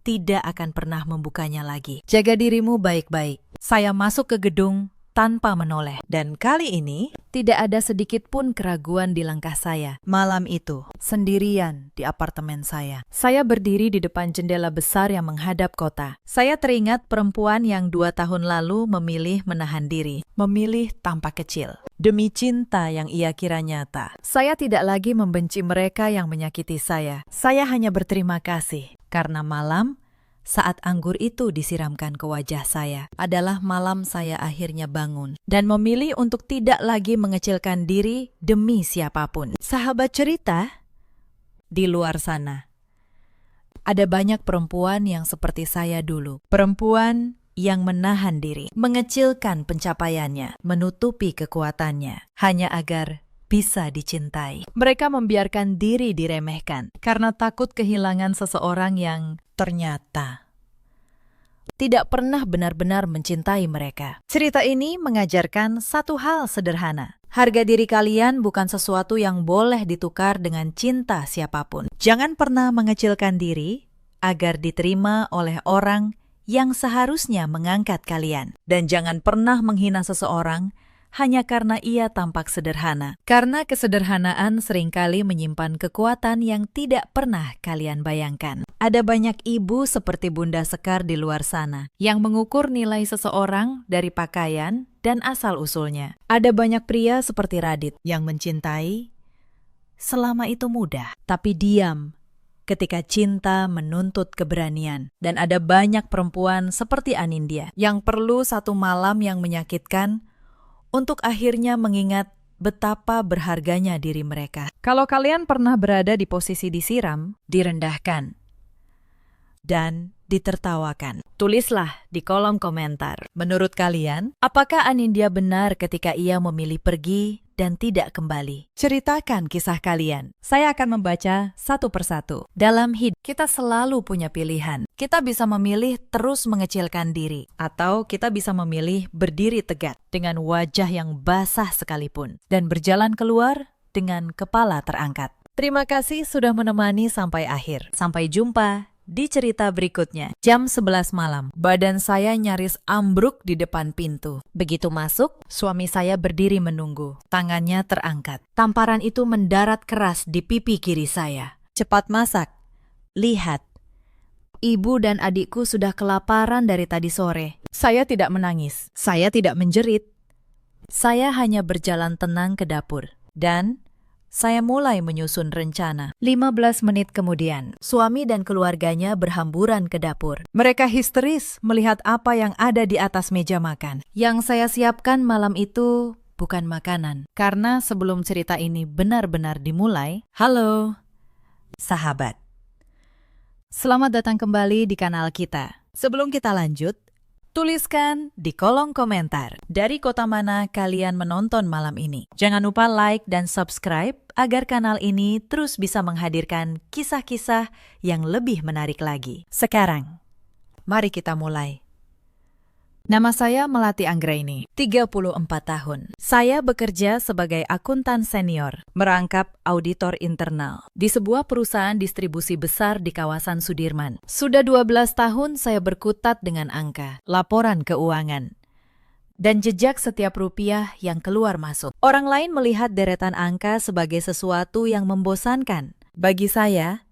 tidak akan pernah membukanya lagi. Jaga dirimu baik-baik." Saya masuk ke gedung tanpa menoleh. Dan kali ini, tidak ada sedikit pun keraguan di langkah saya. Malam itu, sendirian di apartemen saya. Saya berdiri di depan jendela besar yang menghadap kota. Saya teringat perempuan yang 2 tahun lalu memilih menahan diri. Memilih tampak kecil. Demi cinta yang ia kira nyata. Saya tidak lagi membenci mereka yang menyakiti saya. Saya hanya berterima kasih. Karena malam saat anggur itu disiramkan ke wajah saya adalah malam saya akhirnya bangun dan memilih untuk tidak lagi mengecilkan diri demi siapapun. Sahabat cerita, di luar sana ada banyak perempuan yang seperti saya dulu. Perempuan yang menahan diri, mengecilkan pencapaiannya, menutupi kekuatannya, hanya agar bisa dicintai. Mereka membiarkan diri diremehkan karena takut kehilangan seseorang yang ternyata tidak pernah benar-benar mencintai mereka. Cerita ini mengajarkan satu hal sederhana. Harga diri kalian bukan sesuatu yang boleh ditukar dengan cinta siapapun. Jangan pernah mengecilkan diri agar diterima oleh orang yang seharusnya mengangkat kalian. Dan jangan pernah menghina seseorang hanya karena ia tampak sederhana. Karena kesederhanaan seringkali menyimpan kekuatan yang tidak pernah kalian bayangkan. Ada banyak ibu seperti Bunda Sekar di luar sana yang mengukur nilai seseorang dari pakaian dan asal-usulnya. Ada banyak pria seperti Radit yang mencintai selama itu mudah, tapi diam ketika cinta menuntut keberanian. Dan ada banyak perempuan seperti Anindya yang perlu satu malam yang menyakitkan untuk akhirnya mengingat betapa berharganya diri mereka. Kalau kalian pernah berada di posisi disiram, direndahkan, dan ditertawakan. Tulislah di kolom komentar. Menurut kalian, apakah Anindya benar ketika ia memilih pergi dan tidak kembali? Ceritakan kisah kalian. Saya akan membaca satu persatu. Dalam hidup, kita selalu punya pilihan. Kita bisa memilih terus mengecilkan diri, atau kita bisa memilih berdiri tegak dengan wajah yang basah sekalipun, dan berjalan keluar dengan kepala terangkat. Terima kasih sudah menemani sampai akhir. Sampai jumpa di cerita berikutnya. Jam 11 malam, badan saya nyaris ambruk di depan pintu. Begitu masuk, suami saya berdiri menunggu. Tangannya terangkat. Tamparan itu mendarat keras di pipi kiri saya. Cepat masak. Lihat. Ibu dan adikku sudah kelaparan dari tadi sore. Saya tidak menangis. Saya tidak menjerit. Saya hanya berjalan tenang ke dapur. Dan saya mulai menyusun rencana. 15 menit kemudian, suami dan keluarganya berhamburan ke dapur. Mereka histeris melihat apa yang ada di atas meja makan. Yang saya siapkan malam itu bukan makanan. Karena sebelum cerita ini benar-benar dimulai, halo, sahabat. Selamat datang kembali di kanal kita. Sebelum kita lanjut, tuliskan di kolom komentar dari kota mana kalian menonton malam ini. Jangan lupa like dan subscribe agar kanal ini terus bisa menghadirkan kisah-kisah yang lebih menarik lagi. Sekarang, mari kita mulai. Nama saya Melati Anggraini, 34 tahun. Saya bekerja sebagai akuntan senior, merangkap auditor internal di sebuah perusahaan distribusi besar di kawasan Sudirman. Sudah 12 tahun saya berkutat dengan angka, laporan keuangan, dan jejak setiap rupiah yang keluar masuk. Orang lain melihat deretan angka sebagai sesuatu yang membosankan. Bagi saya,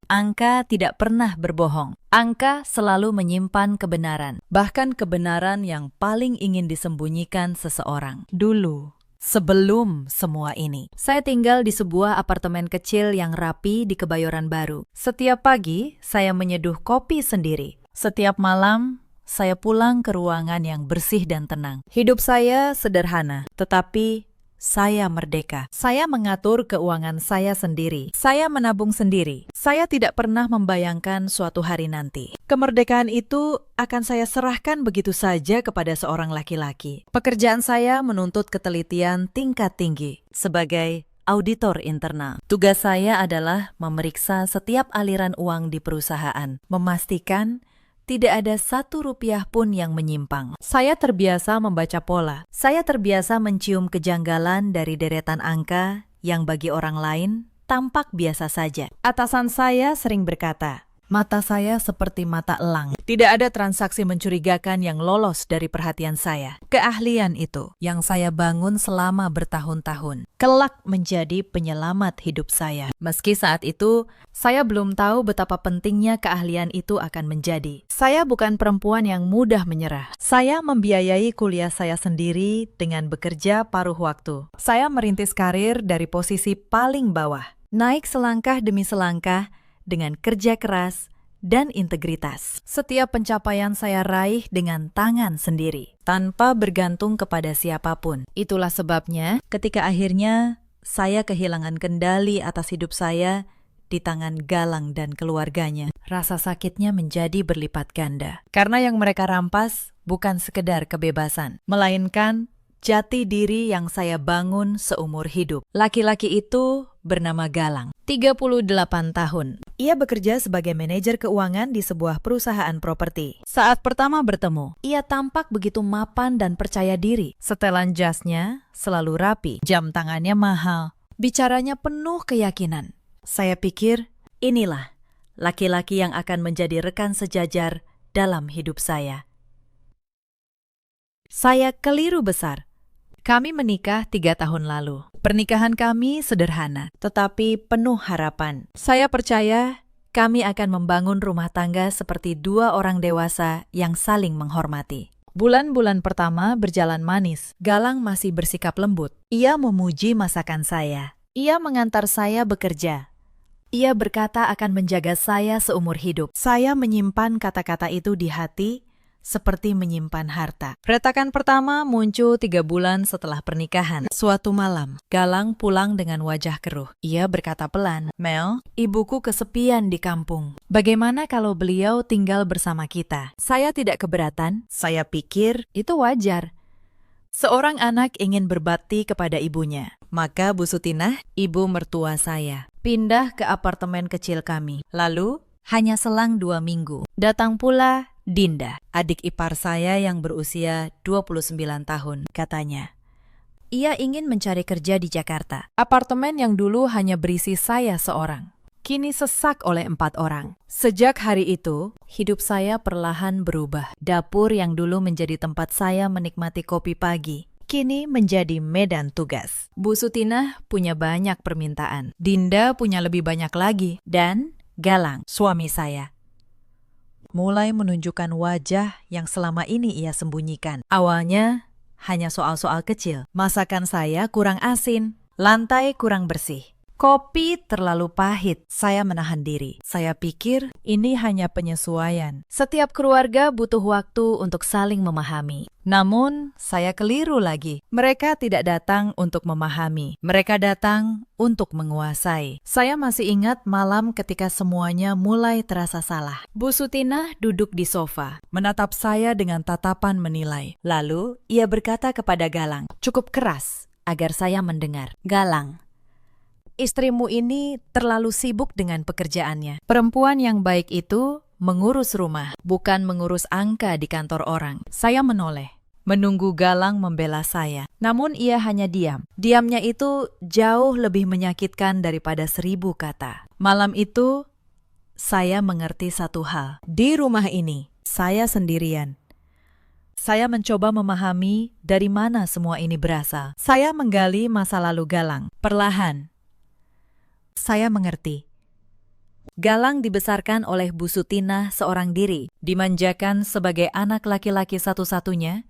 angka tidak pernah berbohong. Angka selalu menyimpan kebenaran, bahkan kebenaran yang paling ingin disembunyikan seseorang. Dulu, sebelum semua ini, saya tinggal di sebuah apartemen kecil yang rapi di Kebayoran Baru. Setiap pagi, saya menyeduh kopi sendiri. Setiap malam, saya pulang ke ruangan yang bersih dan tenang. Hidup saya sederhana, tetapi saya merdeka. Saya mengatur keuangan saya sendiri. Saya menabung sendiri. Saya tidak pernah membayangkan suatu hari nanti. Kemerdekaan itu akan saya serahkan begitu saja kepada seorang laki-laki. Pekerjaan saya menuntut ketelitian tingkat tinggi sebagai auditor internal. Tugas saya adalah memeriksa setiap aliran uang di perusahaan, memastikan tidak ada 1 rupiah pun yang menyimpang. Saya terbiasa membaca pola. Saya terbiasa mencium kejanggalan dari deretan angka yang bagi orang lain tampak biasa saja. Atasan saya sering berkata, mata saya seperti mata elang. Tidak ada transaksi mencurigakan yang lolos dari perhatian saya. Keahlian itu yang saya bangun selama bertahun-tahun, kelak menjadi penyelamat hidup saya. Meski saat itu, saya belum tahu betapa pentingnya keahlian itu akan menjadi. Saya bukan perempuan yang mudah menyerah. Saya membiayai kuliah saya sendiri dengan bekerja paruh waktu. Saya merintis karir dari posisi paling bawah, naik selangkah demi selangkah dengan kerja keras dan integritas. Setiap pencapaian saya raih dengan tangan sendiri, tanpa bergantung kepada siapapun. Itulah sebabnya ketika akhirnya saya kehilangan kendali atas hidup saya di tangan Galang dan keluarganya, rasa sakitnya menjadi berlipat ganda. Karena yang mereka rampas bukan sekedar kebebasan, melainkan jati diri yang saya bangun seumur hidup. Laki-laki itu bernama Galang, 38 tahun. Ia bekerja sebagai manajer keuangan di sebuah perusahaan properti. Saat pertama bertemu, ia tampak begitu mapan dan percaya diri. Setelan jasnya selalu rapi, jam tangannya mahal, bicaranya penuh keyakinan. Saya pikir, inilah laki-laki yang akan menjadi rekan sejajar dalam hidup saya. Saya keliru besar. Kami menikah 3 tahun lalu. Pernikahan kami sederhana, tetapi penuh harapan. Saya percaya kami akan membangun rumah tangga seperti 2 orang dewasa yang saling menghormati. Bulan-bulan pertama berjalan manis. Galang masih bersikap lembut. Ia memuji masakan saya. Ia mengantar saya bekerja. Ia berkata akan menjaga saya seumur hidup. Saya menyimpan kata-kata itu di hati seperti menyimpan harta. Retakan pertama muncul 3 bulan setelah pernikahan. Suatu malam, Galang pulang dengan wajah keruh. Ia berkata pelan, "Mel, ibuku kesepian di kampung. Bagaimana kalau beliau tinggal bersama kita?" Saya tidak keberatan. Saya pikir itu wajar. Seorang anak ingin berbakti kepada ibunya. Maka Bu Sutinah, ibu mertua saya, pindah ke apartemen kecil kami. Lalu, hanya selang 2 minggu, datang pula Dinda, adik ipar saya yang berusia 29 tahun, katanya. Ia ingin mencari kerja di Jakarta. Apartemen yang dulu hanya berisi saya seorang, kini sesak oleh 4 orang. Sejak hari itu, hidup saya perlahan berubah. Dapur yang dulu menjadi tempat saya menikmati kopi pagi, kini menjadi medan tugas. Bu Sutinah punya banyak permintaan. Dinda punya lebih banyak lagi. Dan Galang, suami saya, mulai menunjukkan wajah yang selama ini ia sembunyikan. Awalnya hanya soal-soal kecil. Masakan saya kurang asin, lantai kurang bersih, kopi terlalu pahit. Saya menahan diri. Saya pikir ini hanya penyesuaian. Setiap keluarga butuh waktu untuk saling memahami. Namun, saya keliru lagi. Mereka tidak datang untuk memahami. Mereka datang untuk menguasai. Saya masih ingat malam ketika semuanya mulai terasa salah. Bu Sutinah duduk di sofa, menatap saya dengan tatapan menilai. Lalu, ia berkata kepada Galang, cukup keras agar saya mendengar. "Galang, istrimu ini terlalu sibuk dengan pekerjaannya. Perempuan yang baik itu mengurus rumah, bukan mengurus angka di kantor orang." Saya menoleh, menunggu Galang membela saya. Namun ia hanya diam. Diamnya itu jauh lebih menyakitkan daripada 1000 kata. Malam itu, saya mengerti satu hal. Di rumah ini, saya sendirian. Saya mencoba memahami dari mana semua ini berasal. Saya menggali masa lalu Galang. Perlahan, saya mengerti. Galang dibesarkan oleh Bu Sutinah seorang diri, dimanjakan sebagai anak laki-laki satu-satunya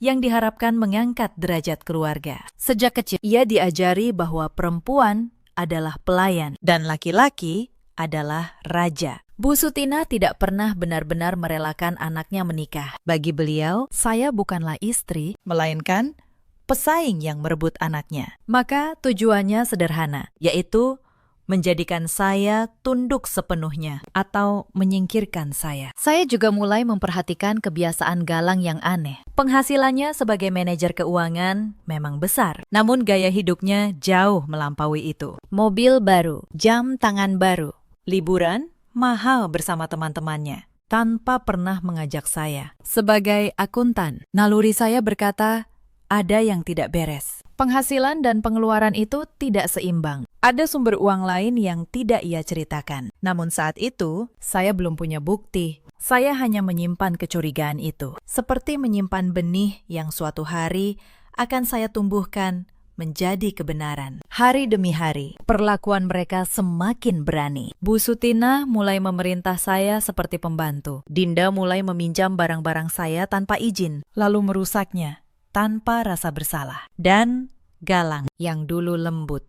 yang diharapkan mengangkat derajat keluarga. Sejak kecil, ia diajari bahwa perempuan adalah pelayan dan laki-laki adalah raja. Bu Sutinah tidak pernah benar-benar merelakan anaknya menikah. Bagi beliau, saya bukanlah istri, melainkan pesaing yang merebut anaknya. Maka tujuannya sederhana, yaitu menjadikan saya tunduk sepenuhnya atau menyingkirkan saya. Saya juga mulai memperhatikan kebiasaan Galang yang aneh. Penghasilannya sebagai manajer keuangan memang besar, namun gaya hidupnya jauh melampaui itu. Mobil baru, jam tangan baru, liburan mahal bersama teman-temannya, tanpa pernah mengajak saya. Sebagai akuntan, naluri saya berkata, ada yang tidak beres. Penghasilan dan pengeluaran itu tidak seimbang. Ada sumber uang lain yang tidak ia ceritakan. Namun saat itu, saya belum punya bukti. Saya hanya menyimpan kecurigaan itu. Seperti menyimpan benih yang suatu hari akan saya tumbuhkan menjadi kebenaran. Hari demi hari, perlakuan mereka semakin berani. Bu Sutinah mulai memerintah saya seperti pembantu. Dinda mulai meminjam barang-barang saya tanpa izin, lalu merusaknya tanpa rasa bersalah. Dan Galang yang dulu lembut,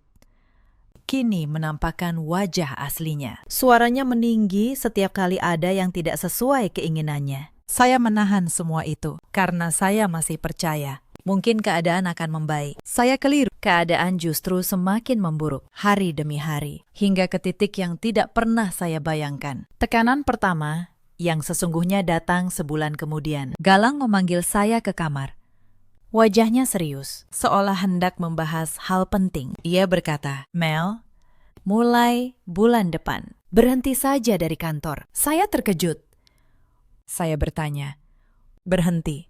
kini menampakkan wajah aslinya. Suaranya meninggi setiap kali ada yang tidak sesuai keinginannya. Saya menahan semua itu karena saya masih percaya mungkin keadaan akan membaik. Saya keliru. Keadaan justru semakin memburuk hari demi hari, hingga ke titik yang tidak pernah saya bayangkan. Tekanan pertama yang sesungguhnya datang sebulan kemudian. Galang memanggil saya ke kamar. Wajahnya serius, seolah hendak membahas hal penting. Ia berkata, "Mel, mulai bulan depan, berhenti saja dari kantor." Saya terkejut. Saya bertanya, "Berhenti?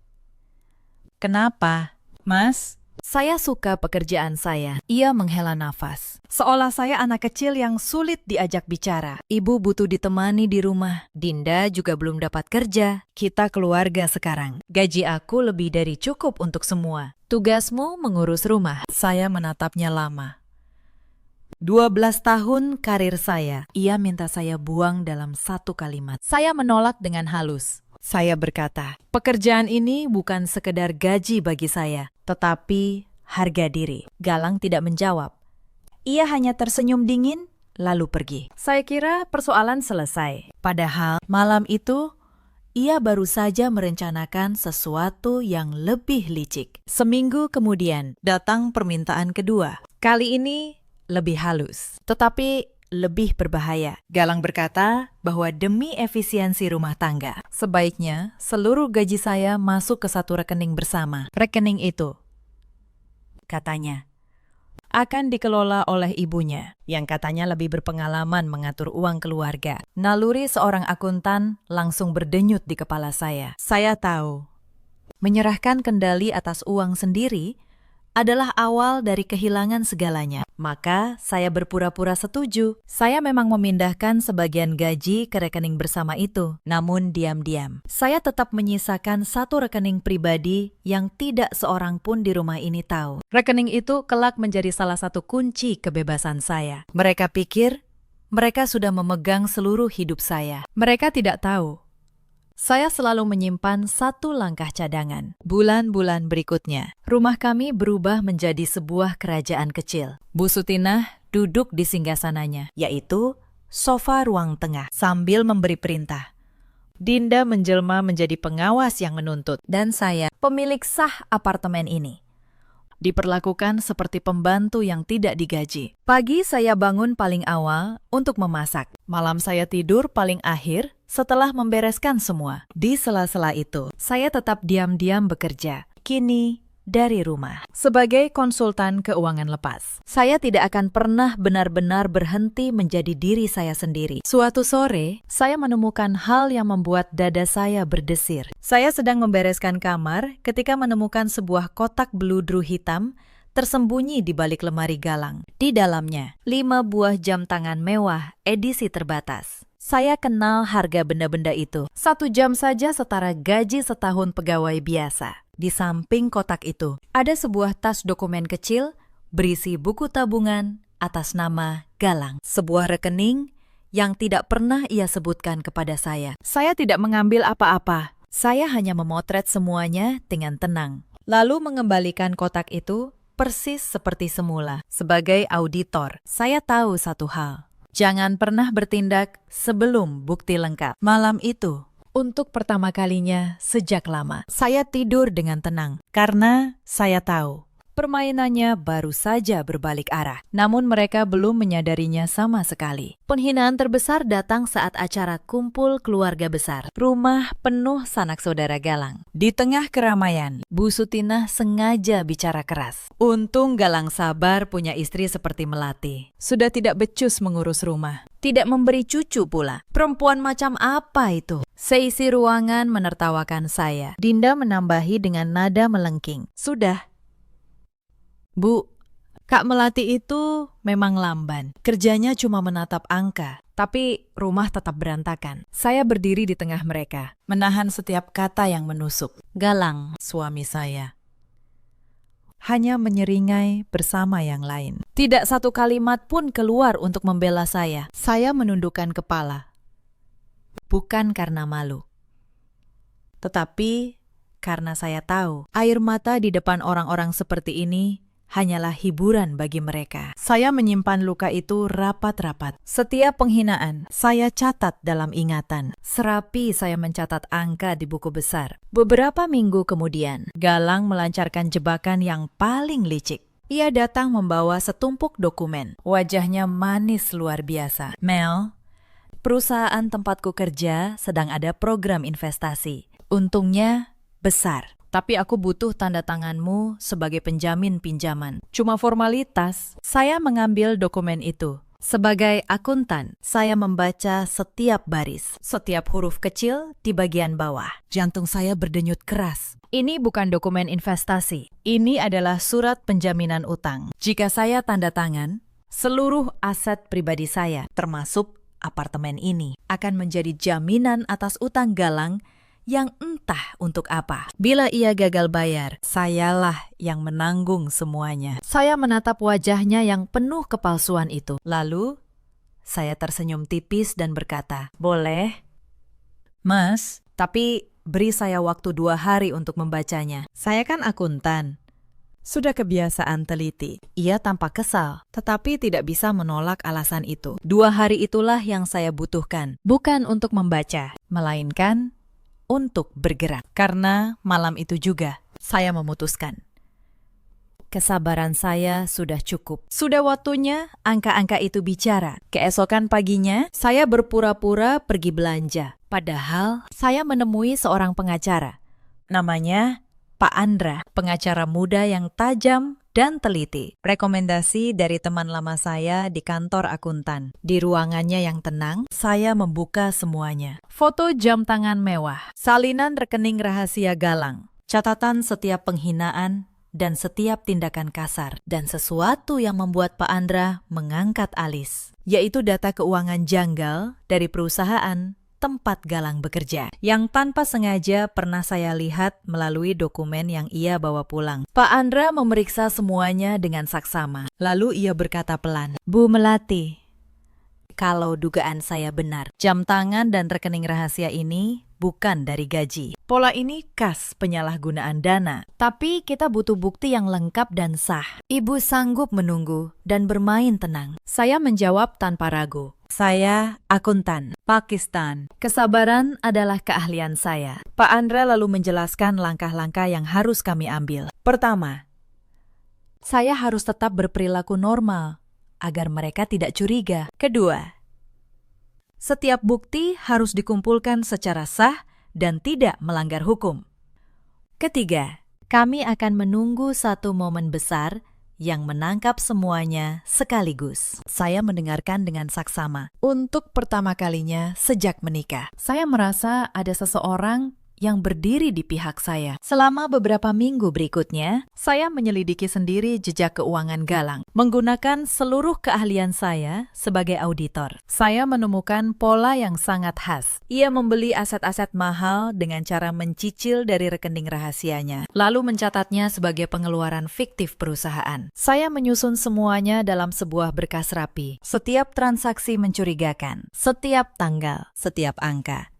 Kenapa, Mas?" Saya suka pekerjaan saya. Ia menghela nafas. Seolah saya anak kecil yang sulit diajak bicara. Ibu butuh ditemani di rumah. Dinda juga belum dapat kerja. Kita keluarga sekarang. Gaji aku lebih dari cukup untuk semua. Tugasmu mengurus rumah. Saya menatapnya lama. 12 tahun karir saya. Ia minta saya buang dalam satu kalimat. Saya menolak dengan halus. Saya berkata, pekerjaan ini bukan sekedar gaji bagi saya, tetapi harga diri. Galang tidak menjawab. Ia hanya tersenyum dingin, lalu pergi. Saya kira persoalan selesai. Padahal malam itu, ia baru saja merencanakan sesuatu yang lebih licik. Seminggu kemudian, datang permintaan kedua. Kali ini lebih halus, tetapi lebih berbahaya. Galang berkata bahwa demi efisiensi rumah tangga, sebaiknya seluruh gaji saya masuk ke satu rekening bersama. Rekening itu, katanya, akan dikelola oleh ibunya, yang katanya lebih berpengalaman mengatur uang keluarga. Naluri seorang akuntan langsung berdenyut di kepala saya. Saya tahu, menyerahkan kendali atas uang sendiri adalah awal dari kehilangan segalanya. Maka saya berpura-pura setuju. Saya memang memindahkan sebagian gaji ke rekening bersama itu. Namun diam-diam, saya tetap menyisakan satu rekening pribadi yang tidak seorang pun di rumah ini tahu. Rekening itu kelak menjadi salah satu kunci kebebasan saya. Mereka pikir mereka sudah memegang seluruh hidup saya. Mereka tidak tahu saya selalu menyimpan satu langkah cadangan. Bulan-bulan berikutnya, rumah kami berubah menjadi sebuah kerajaan kecil. Bu Sutinah duduk di singgasananya, yaitu sofa ruang tengah, sambil memberi perintah. Dinda menjelma menjadi pengawas yang menuntut, dan saya, pemilik sah apartemen ini, diperlakukan seperti pembantu yang tidak digaji. Pagi saya bangun paling awal untuk memasak. Malam saya tidur paling akhir setelah membereskan semua. Di sela-sela itu, saya tetap diam-diam bekerja. Kini dari rumah. Sebagai konsultan keuangan lepas, saya tidak akan pernah benar-benar berhenti menjadi diri saya sendiri. Suatu sore, saya menemukan hal yang membuat dada saya berdesir. Saya sedang membereskan kamar ketika menemukan sebuah kotak beludru hitam tersembunyi di balik lemari Galang. Di dalamnya, 5 buah jam tangan mewah edisi terbatas. Saya kenal harga benda-benda itu. 1 jam saja setara gaji setahun pegawai biasa. Di samping kotak itu, ada sebuah tas dokumen kecil berisi buku tabungan atas nama Galang. Sebuah rekening yang tidak pernah ia sebutkan kepada saya. Saya tidak mengambil apa-apa. Saya hanya memotret semuanya dengan tenang. Lalu mengembalikan kotak itu persis seperti semula. Sebagai auditor, saya tahu satu hal. Jangan pernah bertindak sebelum bukti lengkap. Malam itu, untuk pertama kalinya sejak lama, saya tidur dengan tenang. Karena saya tahu, permainannya baru saja berbalik arah. Namun mereka belum menyadarinya sama sekali. Penghinaan terbesar datang saat acara kumpul keluarga besar. Rumah penuh sanak saudara Galang. Di tengah keramaian, Bu Sutinah sengaja bicara keras. Untung Galang sabar punya istri seperti Melati. Sudah tidak becus mengurus rumah. Tidak memberi cucu pula. Perempuan macam apa itu? Seisi ruangan menertawakan saya. Dinda menambahi dengan nada melengking. Sudah. Bu, Kak Melati itu memang lamban. Kerjanya cuma menatap angka, tapi rumah tetap berantakan. Saya berdiri di tengah mereka, menahan setiap kata yang menusuk. Galang, suami saya, hanya menyeringai bersama yang lain. Tidak satu kalimat pun keluar untuk membela saya. Saya menundukkan kepala. Bukan karena malu, tetapi karena saya tahu air mata di depan orang-orang seperti ini hanyalah hiburan bagi mereka. Saya menyimpan luka itu rapat-rapat. Setiap penghinaan saya catat dalam ingatan. Serapi saya mencatat angka di buku besar. Beberapa minggu kemudian, Galang melancarkan jebakan yang paling licik. Ia datang membawa setumpuk dokumen. Wajahnya manis luar biasa. Mel, perusahaan tempatku kerja sedang ada program investasi. Untungnya besar. Tapi aku butuh tanda tanganmu sebagai penjamin pinjaman. Cuma formalitas. Saya mengambil dokumen itu. Sebagai akuntan, saya membaca setiap baris, setiap huruf kecil di bagian bawah. Jantung saya berdenyut keras. Ini bukan dokumen investasi. Ini adalah surat penjaminan utang. Jika saya tanda tangan, seluruh aset pribadi saya, termasuk apartemen ini, akan menjadi jaminan atas utang Galang yang entah untuk apa. Bila ia gagal bayar, sayalah yang menanggung semuanya. Saya menatap wajahnya yang penuh kepalsuan itu. Lalu, saya tersenyum tipis dan berkata, "Boleh, Mas, tapi beri saya waktu 2 hari untuk membacanya. Saya kan akuntan. Sudah kebiasaan teliti." Ia tampak kesal, tetapi tidak bisa menolak alasan itu. 2 hari itulah yang saya butuhkan. Bukan untuk membaca, melainkan untuk bergerak. Karena malam itu juga saya memutuskan, kesabaran saya sudah cukup. Sudah waktunya angka-angka itu bicara. Keesokan paginya, saya berpura-pura pergi belanja. Padahal saya menemui seorang pengacara. Namanya Pak Andra, pengacara muda yang tajam dan teliti. Rekomendasi dari teman lama saya di kantor akuntan. Di ruangannya yang tenang, saya membuka semuanya. Foto jam tangan mewah, salinan rekening rahasia Galang, catatan setiap penghinaan, dan setiap tindakan kasar. Dan sesuatu yang membuat Pak Andra mengangkat alis, yaitu data keuangan janggal dari perusahaan tempat Galang bekerja, yang tanpa sengaja pernah saya lihat melalui dokumen yang ia bawa pulang. Pak Andra memeriksa semuanya dengan saksama. Lalu ia berkata pelan, "Bu Melati, kalau dugaan saya benar, jam tangan dan rekening rahasia ini bukan dari gaji. Pola ini khas penyalahgunaan dana, tapi kita butuh bukti yang lengkap dan sah. Ibu sanggup menunggu dan bermain tenang." Saya menjawab tanpa ragu, "Saya akuntan, Pakistan. Kesabaran adalah keahlian saya." Pak Andra lalu menjelaskan langkah-langkah yang harus kami ambil. Pertama, saya harus tetap berperilaku normal agar mereka tidak curiga. Kedua, setiap bukti harus dikumpulkan secara sah dan tidak melanggar hukum. Ketiga, kami akan menunggu satu momen besar yang menangkap semuanya sekaligus. Saya mendengarkan dengan saksama. Untuk pertama kalinya sejak menikah, saya merasa ada seseorang yang berdiri di pihak saya. Selama beberapa minggu berikutnya, saya menyelidiki sendiri jejak keuangan Galang, menggunakan seluruh keahlian saya sebagai auditor. Saya menemukan pola yang sangat khas. Ia membeli aset-aset mahal dengan cara mencicil dari rekening rahasianya, lalu mencatatnya sebagai pengeluaran fiktif perusahaan. Saya menyusun semuanya dalam sebuah berkas rapi. Setiap transaksi mencurigakan, setiap tanggal, setiap angka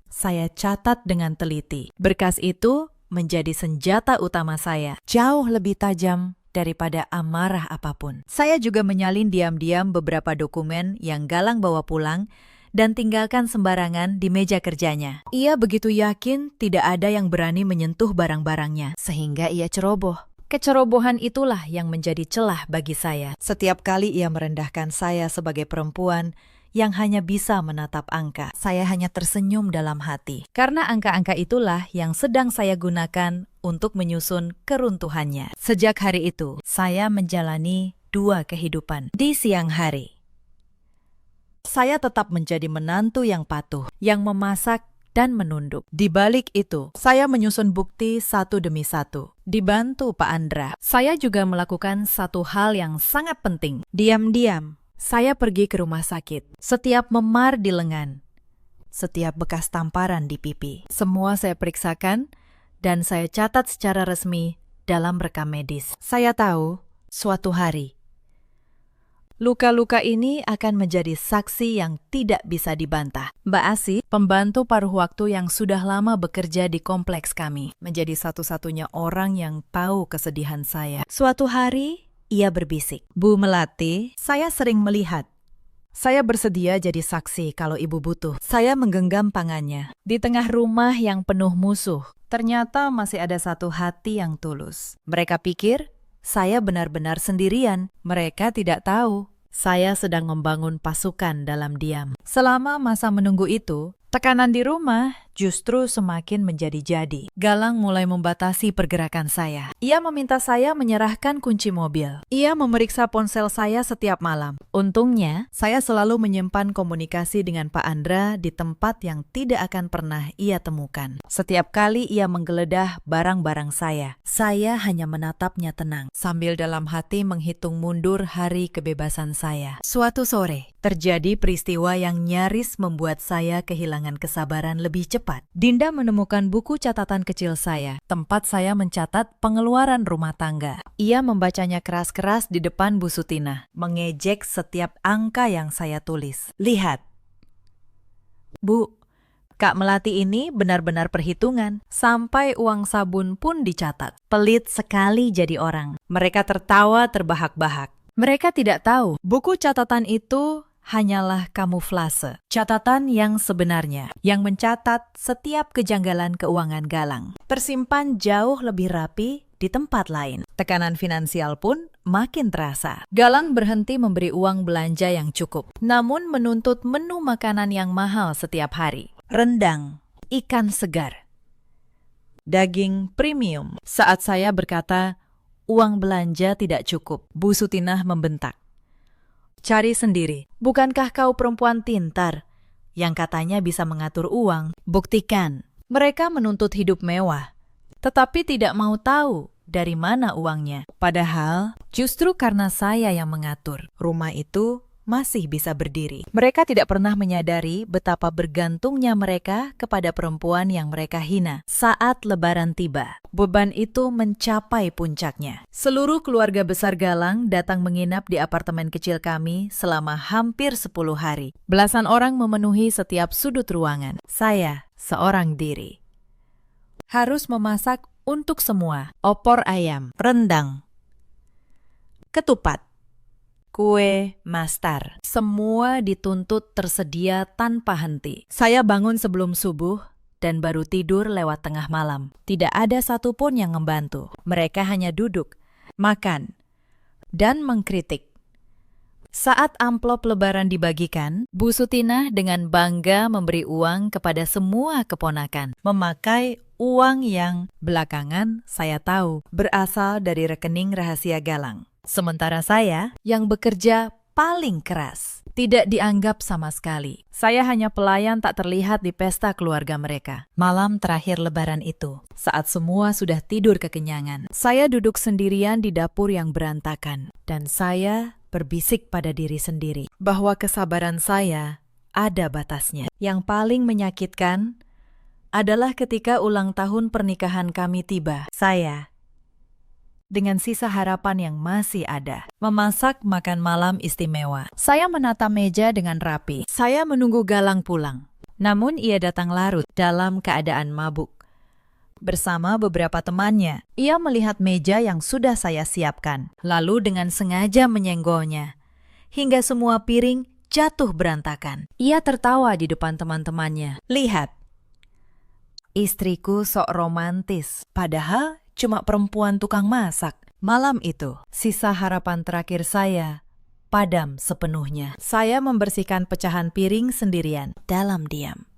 saya catat dengan teliti. Berkas itu menjadi senjata utama saya, jauh lebih tajam daripada amarah apapun. Saya juga menyalin diam-diam beberapa dokumen yang Galang bawa pulang dan tinggalkan sembarangan di meja kerjanya. Ia begitu yakin tidak ada yang berani menyentuh barang-barangnya, sehingga ia ceroboh. Kecerobohan itulah yang menjadi celah bagi saya. Setiap kali ia merendahkan saya sebagai perempuan yang hanya bisa menatap angka, saya hanya tersenyum dalam hati. Karena angka-angka itulah yang sedang saya gunakan untuk menyusun keruntuhannya. Sejak hari itu, saya menjalani dua kehidupan. Di siang hari, saya tetap menjadi menantu yang patuh, yang memasak dan menunduk. Di balik itu, saya menyusun bukti satu demi satu. Dibantu Pak Andra, saya juga melakukan satu hal yang sangat penting. Diam-diam, saya pergi ke rumah sakit. Setiap memar di lengan, setiap bekas tamparan di pipi, semua saya periksakan dan saya catat secara resmi dalam rekam medis. Saya tahu suatu hari luka-luka ini akan menjadi saksi yang tidak bisa dibantah. Mbak Asi, pembantu paruh waktu yang sudah lama bekerja di kompleks kami, menjadi satu-satunya orang yang tahu kesedihan saya. Suatu hari, ia berbisik, "Bu Melati, saya sering melihat. Saya bersedia jadi saksi kalau ibu butuh." Saya menggenggam tangannya. Di tengah rumah yang penuh musuh, ternyata masih ada satu hati yang tulus. Mereka pikir saya benar-benar sendirian. Mereka tidak tahu saya sedang membangun pasukan dalam diam. Selama masa menunggu itu, tekanan di rumah justru semakin menjadi-jadi. Galang mulai membatasi pergerakan saya. Ia meminta saya menyerahkan kunci mobil. Ia memeriksa ponsel saya setiap malam. Untungnya, saya selalu menyimpan komunikasi dengan Pak Andra di tempat yang tidak akan pernah ia temukan. Setiap kali ia menggeledah barang-barang saya hanya menatapnya tenang, sambil dalam hati menghitung mundur hari kebebasan saya. Suatu sore, terjadi peristiwa yang nyaris membuat saya kehilangan kesabaran lebih cepat. Dinda menemukan buku catatan kecil saya, tempat saya mencatat pengeluaran rumah tangga. Ia membacanya keras-keras di depan Bu Sutina, mengejek setiap angka yang saya tulis. "Lihat, Bu, Kak Melati ini benar-benar perhitungan. Sampai uang sabun pun dicatat. Pelit sekali jadi orang." Mereka tertawa terbahak-bahak. Mereka tidak tahu buku catatan itu hanyalah kamuflase. Catatan yang sebenarnya, yang mencatat setiap kejanggalan keuangan Galang, tersimpan jauh lebih rapi di tempat lain. Tekanan finansial pun makin terasa. Galang berhenti memberi uang belanja yang cukup, namun menuntut menu makanan yang mahal setiap hari. Rendang, ikan segar, daging premium. Saat saya berkata, uang belanja tidak cukup, Bu Sutinah membentak. Cari sendiri. Bukankah kau perempuan pintar yang katanya bisa mengatur uang? Buktikan. Mereka menuntut hidup mewah, tetapi tidak mau tahu dari mana uangnya. Padahal justru karena saya yang mengatur, rumah itu masih bisa berdiri. Mereka tidak pernah menyadari betapa bergantungnya mereka kepada perempuan yang mereka hina. Saat Lebaran tiba, beban itu mencapai puncaknya. Seluruh keluarga besar Galang datang menginap di apartemen kecil kami selama hampir 10 hari. Belasan orang memenuhi setiap sudut ruangan. Saya seorang diri harus memasak untuk semua. Opor ayam, rendang, ketupat, kue nastar. Semua dituntut tersedia tanpa henti. Saya bangun sebelum subuh dan baru tidur lewat tengah malam. Tidak ada satupun yang membantu. Mereka hanya duduk, makan, dan mengkritik. Saat amplop lebaran dibagikan, Bu Sutinah dengan bangga memberi uang kepada semua keponakan. Memakai uang yang belakangan saya tahu berasal dari rekening rahasia Galang. Sementara saya yang bekerja paling keras, tidak dianggap sama sekali. Saya hanya pelayan tak terlihat di pesta keluarga mereka. Malam terakhir Lebaran itu, saat semua sudah tidur kekenyangan, saya duduk sendirian di dapur yang berantakan. Dan saya berbisik pada diri sendiri bahwa kesabaran saya ada batasnya. Yang paling menyakitkan adalah ketika ulang tahun pernikahan kami tiba. Saya dengan sisa harapan yang masih ada, memasak makan malam istimewa. Saya menata meja dengan rapi. Saya menunggu Galang pulang. Namun ia datang larut dalam keadaan mabuk. Bersama beberapa temannya, ia melihat meja yang sudah saya siapkan, lalu dengan sengaja menyenggolnya, hingga semua piring jatuh berantakan. Ia tertawa di depan teman-temannya. Lihat, istriku sok romantis, padahal cuma perempuan tukang masak. Malam itu, sisa harapan terakhir saya padam sepenuhnya. Saya membersihkan pecahan piring sendirian dalam diam,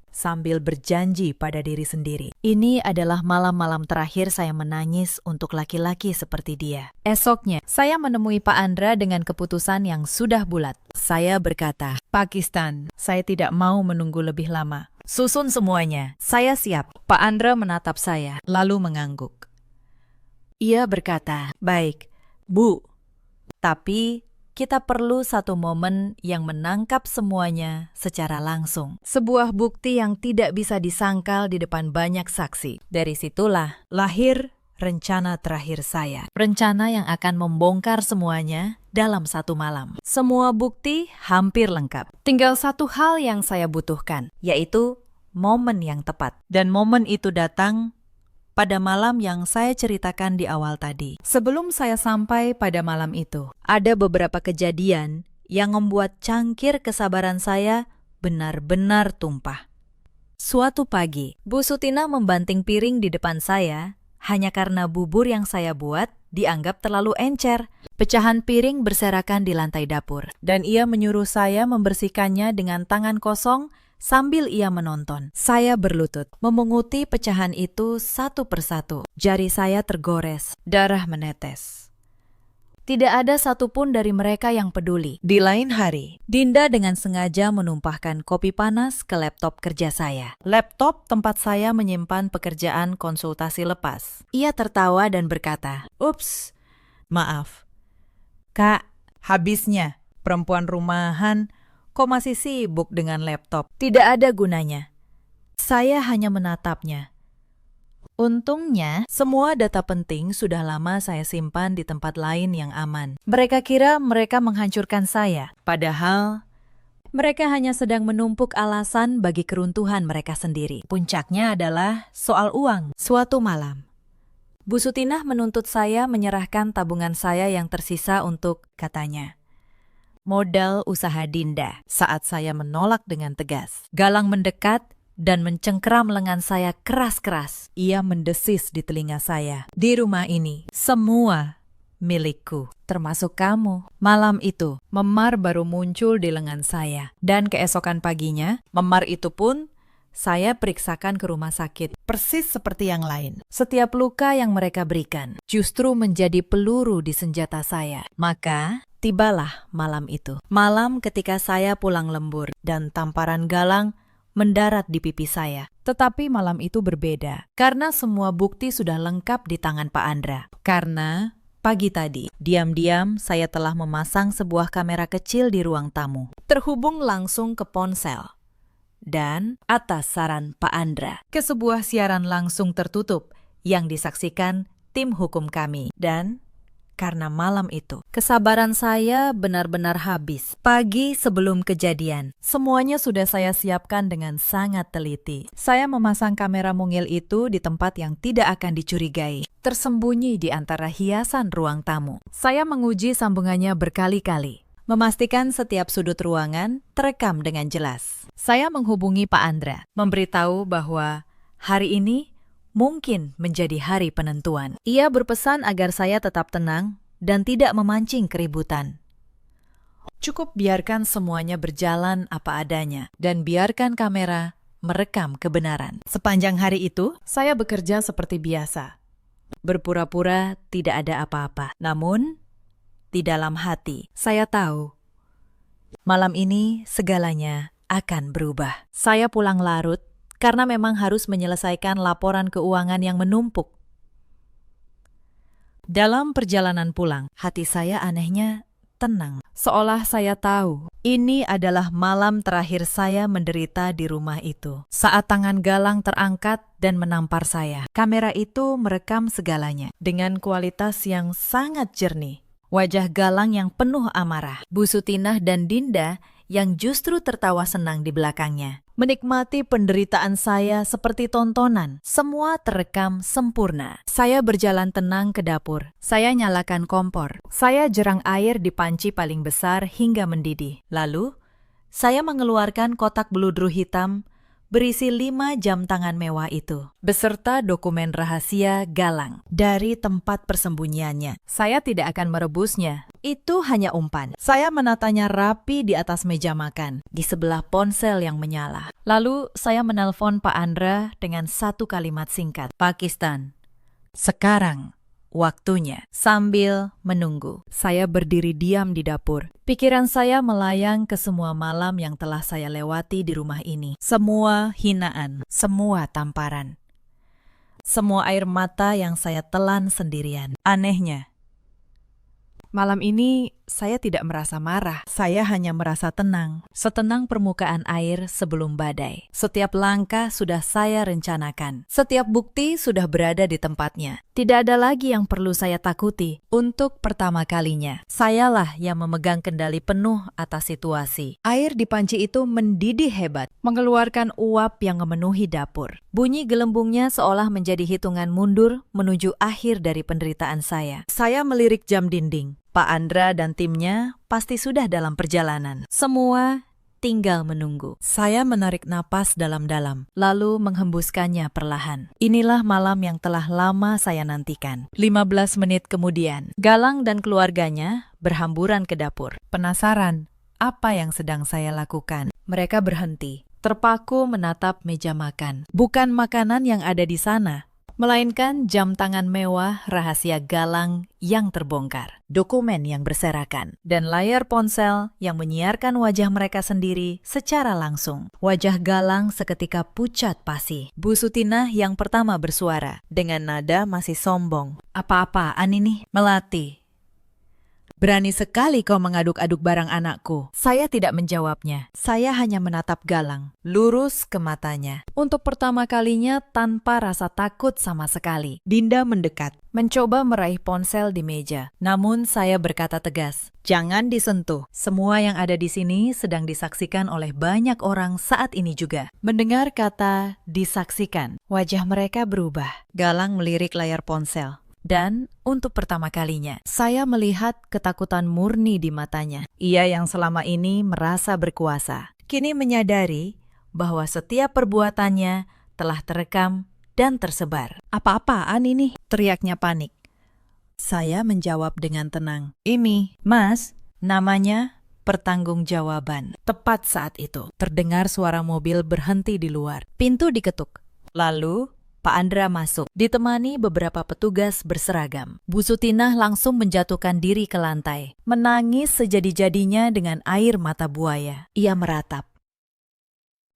sambil berjanji pada diri sendiri. Ini adalah malam-malam terakhir saya menangis untuk laki-laki seperti dia. Esoknya, saya menemui Pak Andra dengan keputusan yang sudah bulat. Saya berkata, Pakistan, saya tidak mau menunggu lebih lama. Susun semuanya, saya siap. Pak Andra menatap saya, lalu mengangguk. Ia berkata, baik, Bu, tapi kita perlu satu momen yang menangkap semuanya secara langsung. Sebuah bukti yang tidak bisa disangkal di depan banyak saksi. Dari situlah lahir rencana terakhir saya. Rencana yang akan membongkar semuanya dalam satu malam. Semua bukti hampir lengkap. Tinggal satu hal yang saya butuhkan, yaitu momen yang tepat. Dan momen itu datang pada malam yang saya ceritakan di awal tadi. Sebelum saya sampai pada malam itu, ada beberapa kejadian yang membuat cangkir kesabaran saya benar-benar tumpah. Suatu pagi, Bu Sutinah membanting piring di depan saya hanya karena bubur yang saya buat dianggap terlalu encer. Pecahan piring berserakan di lantai dapur, dan ia menyuruh saya membersihkannya dengan tangan kosong sambil ia menonton. Saya berlutut, memunguti pecahan itu satu persatu. Jari saya tergores, darah menetes. Tidak ada satupun dari mereka yang peduli. Di lain hari, Dinda dengan sengaja menumpahkan kopi panas ke laptop kerja saya. Laptop tempat saya menyimpan pekerjaan konsultasi lepas. Ia tertawa dan berkata, "Ups, maaf. Kak, habisnya. Perempuan rumahan, kok masih sibuk dengan laptop? Tidak ada gunanya." Saya hanya menatapnya. Untungnya, semua data penting sudah lama saya simpan di tempat lain yang aman. Mereka kira mereka menghancurkan saya, padahal mereka hanya sedang menumpuk alasan bagi keruntuhan mereka sendiri. Puncaknya adalah soal uang. Suatu malam, Bu Sutinah menuntut saya menyerahkan tabungan saya yang tersisa untuk, katanya, Modal usaha Dinda saat saya menolak dengan tegas. Galang mendekat dan mencengkeram lengan saya keras-keras. Ia mendesis di telinga saya. Di rumah ini, semua milikku, termasuk kamu. Malam itu, memar baru muncul di lengan saya. Dan keesokan paginya, memar itu pun saya periksakan ke rumah sakit. Persis seperti yang lain. Setiap luka yang mereka berikan justru menjadi peluru di senjata saya. Maka tibalah malam itu. Malam ketika saya pulang lembur dan tamparan Galang mendarat di pipi saya. Tetapi malam itu berbeda, karena semua bukti sudah lengkap di tangan Pak Andra. Karena pagi tadi, diam-diam saya telah memasang sebuah kamera kecil di ruang tamu, terhubung langsung ke ponsel. Dan atas saran Pak Andra, ke sebuah siaran langsung tertutup yang disaksikan tim hukum kami. Dan karena malam itu, kesabaran saya benar-benar habis. Pagi sebelum kejadian, semuanya sudah saya siapkan dengan sangat teliti. Saya memasang kamera mungil itu di tempat yang tidak akan dicurigai, tersembunyi di antara hiasan ruang tamu. Saya menguji sambungannya berkali-kali, memastikan setiap sudut ruangan terekam dengan jelas. Saya menghubungi Pak Andra, memberitahu bahwa hari ini mungkin menjadi hari penentuan. Ia berpesan agar saya tetap tenang dan tidak memancing keributan. Cukup biarkan semuanya berjalan apa adanya dan biarkan kamera merekam kebenaran. Sepanjang hari itu, saya bekerja seperti biasa. Berpura-pura tidak ada apa-apa. Namun, di dalam hati, saya tahu malam ini segalanya akan berubah. Saya pulang larut karena memang harus menyelesaikan laporan keuangan yang menumpuk. Dalam perjalanan pulang, hati saya anehnya tenang. Seolah saya tahu, ini adalah malam terakhir saya menderita di rumah itu. Saat tangan Galang terangkat dan menampar saya, kamera itu merekam segalanya dengan kualitas yang sangat jernih. Wajah Galang yang penuh amarah, Bu Sutinah dan Dinda yang justru tertawa senang di belakangnya. Menikmati penderitaan saya seperti tontonan. Semua terekam sempurna. Saya berjalan tenang ke dapur. Saya nyalakan kompor. Saya jerang air di panci paling besar hingga mendidih. Lalu, saya mengeluarkan kotak beludru hitam berisi 5 jam tangan mewah itu, beserta dokumen rahasia Galang dari tempat persembunyiannya. Saya tidak akan merebusnya. Itu hanya umpan. Saya menatanya rapi di atas meja makan, di sebelah ponsel yang menyala. Lalu saya menelpon Pak Andra dengan satu kalimat singkat. Pakistan, sekarang waktunya. Sambil menunggu, saya berdiri diam di dapur. Pikiran saya melayang ke semua malam yang telah saya lewati di rumah ini. Semua hinaan, semua tamparan, semua air mata yang saya telan sendirian. Anehnya, malam ini saya tidak merasa marah. Saya hanya merasa tenang. Setenang permukaan air sebelum badai. Setiap langkah sudah saya rencanakan. Setiap bukti sudah berada di tempatnya. Tidak ada lagi yang perlu saya takuti. Untuk pertama kalinya, sayalah yang memegang kendali penuh atas situasi. Air di panci itu mendidih hebat, mengeluarkan uap yang memenuhi dapur. Bunyi gelembungnya seolah menjadi hitungan mundur menuju akhir dari penderitaan saya. Saya melirik jam dinding. Pak Andra dan timnya pasti sudah dalam perjalanan. Semua tinggal menunggu. Saya menarik napas dalam-dalam, lalu menghembuskannya perlahan. Inilah malam yang telah lama saya nantikan. 15 menit kemudian, Galang dan keluarganya berhamburan ke dapur. Penasaran apa yang sedang saya lakukan. Mereka berhenti, terpaku menatap meja makan. Bukan makanan yang ada di sana, melainkan jam tangan mewah rahasia Galang yang terbongkar, dokumen yang berserakan, dan layar ponsel yang menyiarkan wajah mereka sendiri secara langsung. Wajah Galang seketika pucat pasi. Bu Sutinah yang pertama bersuara, dengan nada masih sombong. Apa-apaan ini? Melati, berani sekali kau mengaduk-aduk barang anakku. Saya tidak menjawabnya. Saya hanya menatap Galang, lurus ke matanya. Untuk pertama kalinya tanpa rasa takut sama sekali. Dinda mendekat, mencoba meraih ponsel di meja. Namun saya berkata tegas, jangan disentuh. Semua yang ada di sini sedang disaksikan oleh banyak orang saat ini juga. Mendengar kata disaksikan, wajah mereka berubah. Galang melirik layar ponsel. Dan untuk pertama kalinya, saya melihat ketakutan murni di matanya. Ia yang selama ini merasa berkuasa, kini menyadari bahwa setiap perbuatannya telah terekam dan tersebar. "Apa-apaan ini?" teriaknya panik. Saya menjawab dengan tenang, "Ini, Mas, namanya pertanggungjawaban." Tepat saat itu, terdengar suara mobil berhenti di luar. Pintu diketuk. Lalu, Pak Andra masuk, ditemani beberapa petugas berseragam. Bu Sutinah langsung menjatuhkan diri ke lantai, menangis sejadi-jadinya dengan air mata buaya. Ia meratap,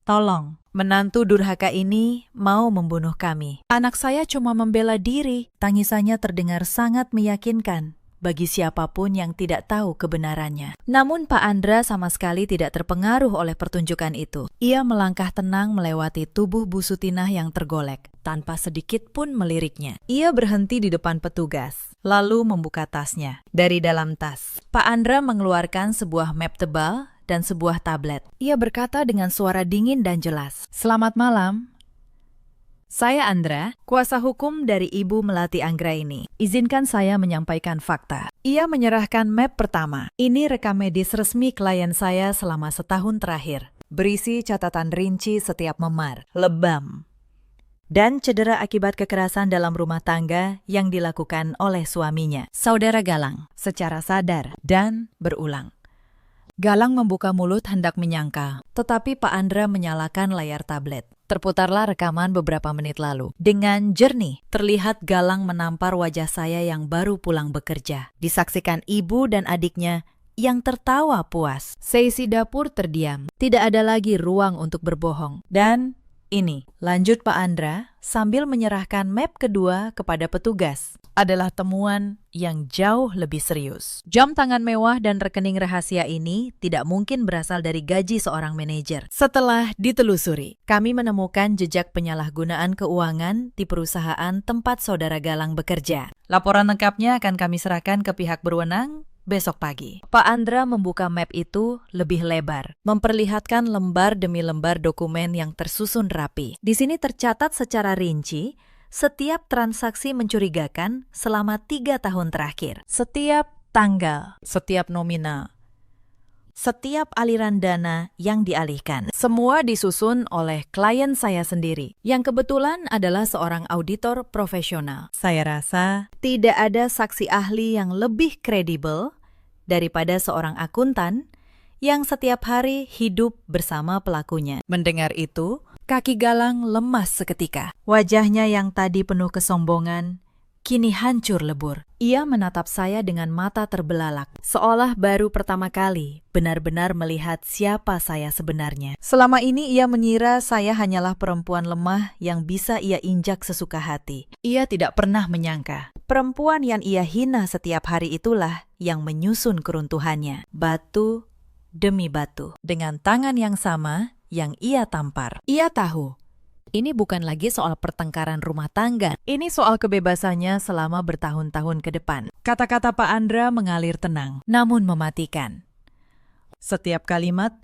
"Tolong, menantu durhaka ini mau membunuh kami. Anak saya cuma membela diri." Tangisannya terdengar sangat meyakinkan bagi siapapun yang tidak tahu kebenarannya. Namun Pak Andra sama sekali tidak terpengaruh oleh pertunjukan itu. Ia melangkah tenang melewati tubuh Bu Sutinah yang tergolek, tanpa sedikit pun meliriknya. Ia berhenti di depan petugas, lalu membuka tasnya. Dari dalam tas, Pak Andra mengeluarkan sebuah map tebal dan sebuah tablet. Ia berkata dengan suara dingin dan jelas, "Selamat malam. Saya Andra, kuasa hukum dari Ibu Melati Anggraini. Izinkan saya menyampaikan fakta." Ia menyerahkan map pertama. "Ini rekam medis resmi klien saya selama setahun terakhir. Berisi catatan rinci setiap memar, lebam, dan cedera akibat kekerasan dalam rumah tangga yang dilakukan oleh suaminya, Saudara Galang, secara sadar dan berulang." Galang membuka mulut hendak menyangkal, tetapi Pak Andra menyalakan layar tablet. Terputarlah rekaman beberapa menit lalu. Dengan jernih, terlihat Galang menampar wajah saya yang baru pulang bekerja. Disaksikan ibu dan adiknya yang tertawa puas. Seisi dapur terdiam. Tidak ada lagi ruang untuk berbohong. Dan ini, lanjut Pak Andra, sambil menyerahkan map kedua kepada petugas, adalah temuan yang jauh lebih serius. Jam tangan mewah dan rekening rahasia ini tidak mungkin berasal dari gaji seorang manajer. Setelah ditelusuri, kami menemukan jejak penyalahgunaan keuangan di perusahaan tempat Saudara Galang bekerja. Laporan lengkapnya akan kami serahkan ke pihak berwenang besok pagi. Pak Andra membuka map itu lebih lebar, memperlihatkan lembar demi lembar dokumen yang tersusun rapi. Di sini tercatat secara rinci setiap transaksi mencurigakan selama 3 tahun terakhir. Setiap tanggal, setiap nominal, setiap aliran dana yang dialihkan. Semua disusun oleh klien saya sendiri, yang kebetulan adalah seorang auditor profesional. Saya rasa tidak ada saksi ahli yang lebih kredibel daripada seorang akuntan yang setiap hari hidup bersama pelakunya. Mendengar itu, kaki Galang lemas seketika. Wajahnya yang tadi penuh kesombongan, kini hancur lebur. Ia menatap saya dengan mata terbelalak, seolah baru pertama kali benar-benar melihat siapa saya sebenarnya. Selama ini ia mengira saya hanyalah perempuan lemah yang bisa ia injak sesuka hati. Ia tidak pernah menyangka, perempuan yang ia hina setiap hari itulah yang menyusun keruntuhannya. Batu demi batu, dengan tangan yang sama yang ia tampar. Ia tahu, ini bukan lagi soal pertengkaran rumah tangga. Ini soal kebebasannya selama bertahun-tahun ke depan. Kata-kata Pak Andra mengalir tenang, namun mematikan. Setiap kalimat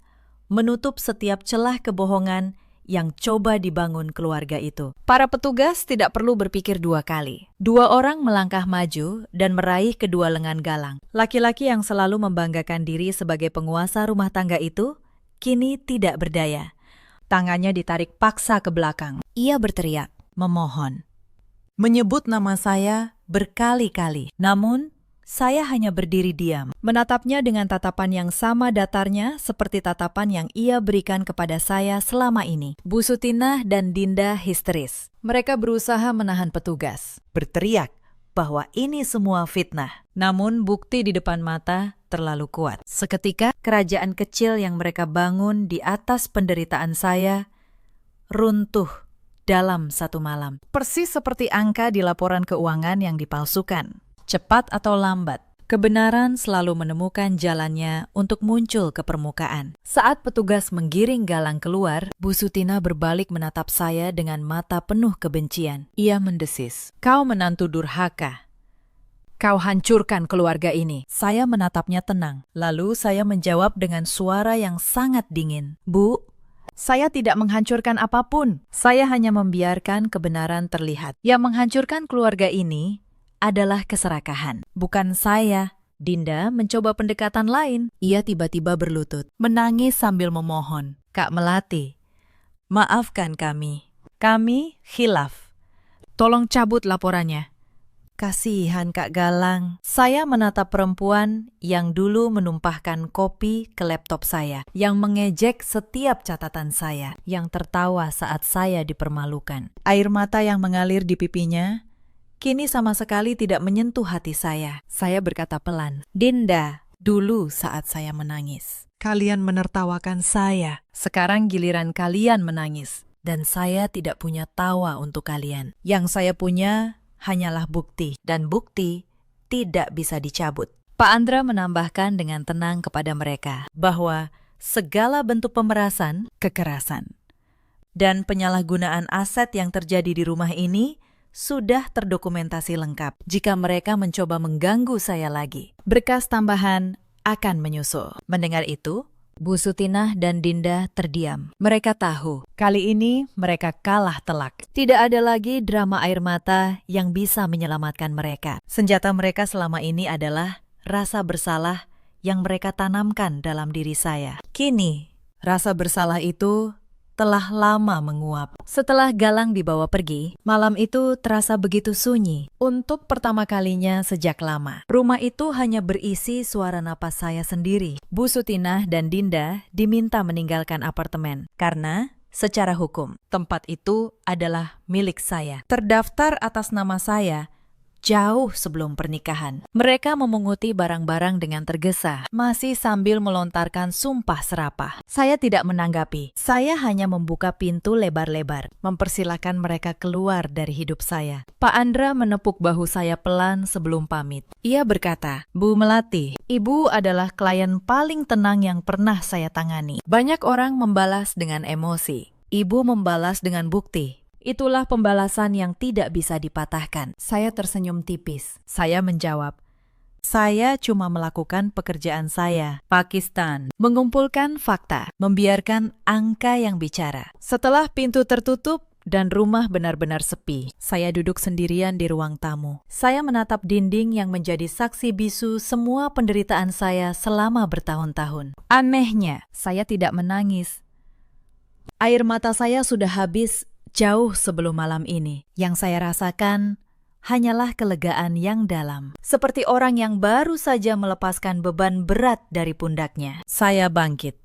menutup setiap celah kebohongan yang coba dibangun keluarga itu. Para petugas tidak perlu berpikir 2 kali. 2 orang melangkah maju dan meraih kedua lengan Galang. Laki-laki yang selalu membanggakan diri sebagai penguasa rumah tangga itu kini tidak berdaya. Tangannya ditarik paksa ke belakang. Ia berteriak, memohon, menyebut nama saya berkali-kali. Namun, saya hanya berdiri diam, menatapnya dengan tatapan yang sama datarnya seperti tatapan yang ia berikan kepada saya selama ini. Bu Sutinah dan Dinda histeris. Mereka berusaha menahan petugas, berteriak bahwa ini semua fitnah. Namun bukti di depan mata terlalu kuat. Seketika, kerajaan kecil yang mereka bangun di atas penderitaan saya runtuh dalam 1 malam. Persis seperti angka di laporan keuangan yang dipalsukan. Cepat atau lambat, kebenaran selalu menemukan jalannya untuk muncul ke permukaan. Saat petugas menggiring Galang keluar, Bu Sutinah berbalik menatap saya dengan mata penuh kebencian. Ia mendesis, "Kau menantu durhaka. Kau hancurkan keluarga ini." Saya menatapnya tenang. Lalu saya menjawab dengan suara yang sangat dingin, "Bu, saya tidak menghancurkan apapun. Saya hanya membiarkan kebenaran terlihat. Yang menghancurkan keluarga ini adalah keserakahan. Bukan saya. Dinda mencoba pendekatan lain. Ia tiba-tiba berlutut, menangis sambil memohon. Kak Melati, maafkan kami. Kami khilaf. Tolong cabut laporannya. Kasihan Kak Galang. Saya menatap perempuan yang dulu menumpahkan kopi ke laptop saya, yang mengejek setiap catatan saya, yang tertawa saat saya dipermalukan. Air mata yang mengalir di pipinya kini sama sekali tidak menyentuh hati saya. Saya berkata pelan, Dinda, dulu saat saya menangis, kalian menertawakan saya. Sekarang giliran kalian menangis, dan saya tidak punya tawa untuk kalian. Yang saya punya hanyalah bukti, dan bukti tidak bisa dicabut. Pak Andra menambahkan dengan tenang kepada mereka bahwa segala bentuk pemerasan, kekerasan, dan penyalahgunaan aset yang terjadi di rumah ini sudah terdokumentasi lengkap. Jika mereka mencoba mengganggu saya lagi, berkas tambahan akan menyusul. Mendengar itu, Bu Sutinah dan Dinda terdiam. Mereka tahu, kali ini mereka kalah telak. Tidak ada lagi drama air mata yang bisa menyelamatkan mereka. Senjata mereka selama ini adalah rasa bersalah yang mereka tanamkan dalam diri saya. Kini, rasa bersalah itu telah lama menguap. Setelah Galang dibawa pergi, malam itu terasa begitu sunyi. Untuk pertama kalinya sejak lama, rumah itu hanya berisi suara napas saya sendiri. Bu Sutinah dan Dinda diminta meninggalkan apartemen karena secara hukum tempat itu adalah milik saya. Terdaftar atas nama saya jauh sebelum pernikahan. Mereka memunguti barang-barang dengan tergesa, masih sambil melontarkan sumpah serapah. Saya tidak menanggapi. Saya hanya membuka pintu lebar-lebar, mempersilahkan mereka keluar dari hidup saya. Pak Andra menepuk bahu saya pelan sebelum pamit. Ia berkata, Bu Melati, Ibu adalah klien paling tenang yang pernah saya tangani. Banyak orang membalas dengan emosi. Ibu membalas dengan bukti. Itulah pembalasan yang tidak bisa dipatahkan. Saya tersenyum tipis. Saya menjawab, saya cuma melakukan pekerjaan saya. Pakistan, mengumpulkan fakta, membiarkan angka yang bicara. Setelah pintu tertutup dan rumah benar-benar sepi, saya duduk sendirian di ruang tamu. Saya menatap dinding yang menjadi saksi bisu semua penderitaan saya selama bertahun-tahun. Anehnya, saya tidak menangis. Air mata saya sudah habis jauh sebelum malam ini. Yang saya rasakan hanyalah kelegaan yang dalam. Seperti orang yang baru saja melepaskan beban berat dari pundaknya. Saya bangkit,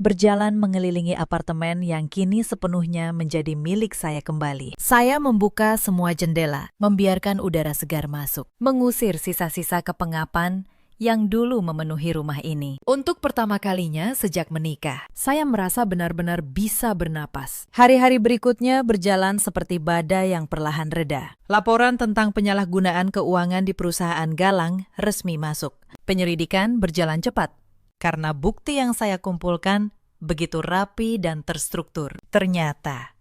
berjalan mengelilingi apartemen yang kini sepenuhnya menjadi milik saya kembali. Saya membuka semua jendela, membiarkan udara segar masuk, mengusir sisa-sisa kepengapan yang dulu memenuhi rumah ini. Untuk pertama kalinya sejak menikah, saya merasa benar-benar bisa bernapas. Hari-hari berikutnya berjalan seperti badai yang perlahan reda. Laporan tentang penyalahgunaan keuangan di perusahaan Galang resmi masuk. Penyelidikan berjalan cepat, karena bukti yang saya kumpulkan begitu rapi dan terstruktur. Ternyata,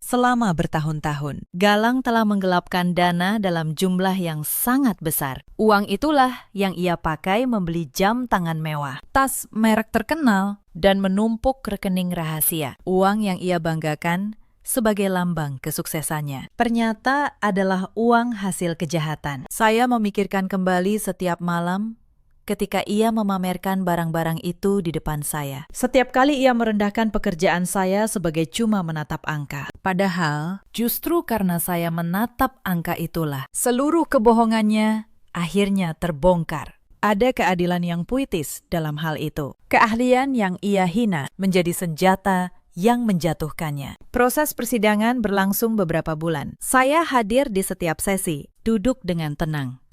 selama bertahun-tahun, Galang telah menggelapkan dana dalam jumlah yang sangat besar. Uang itulah yang ia pakai membeli jam tangan mewah, tas merek terkenal, dan menumpuk rekening rahasia. Uang yang ia banggakan sebagai lambang kesuksesannya ternyata adalah uang hasil kejahatan. Saya memikirkan kembali setiap malam ketika ia memamerkan barang-barang itu di depan saya. Setiap kali ia merendahkan pekerjaan saya sebagai cuma menatap angka. Padahal, justru karena saya menatap angka itulah, seluruh kebohongannya akhirnya terbongkar. Ada keadilan yang puitis dalam hal itu. Keahlian yang ia hina menjadi senjata yang menjatuhkannya. Proses persidangan berlangsung beberapa bulan. Saya hadir di setiap sesi, duduk dengan tenang,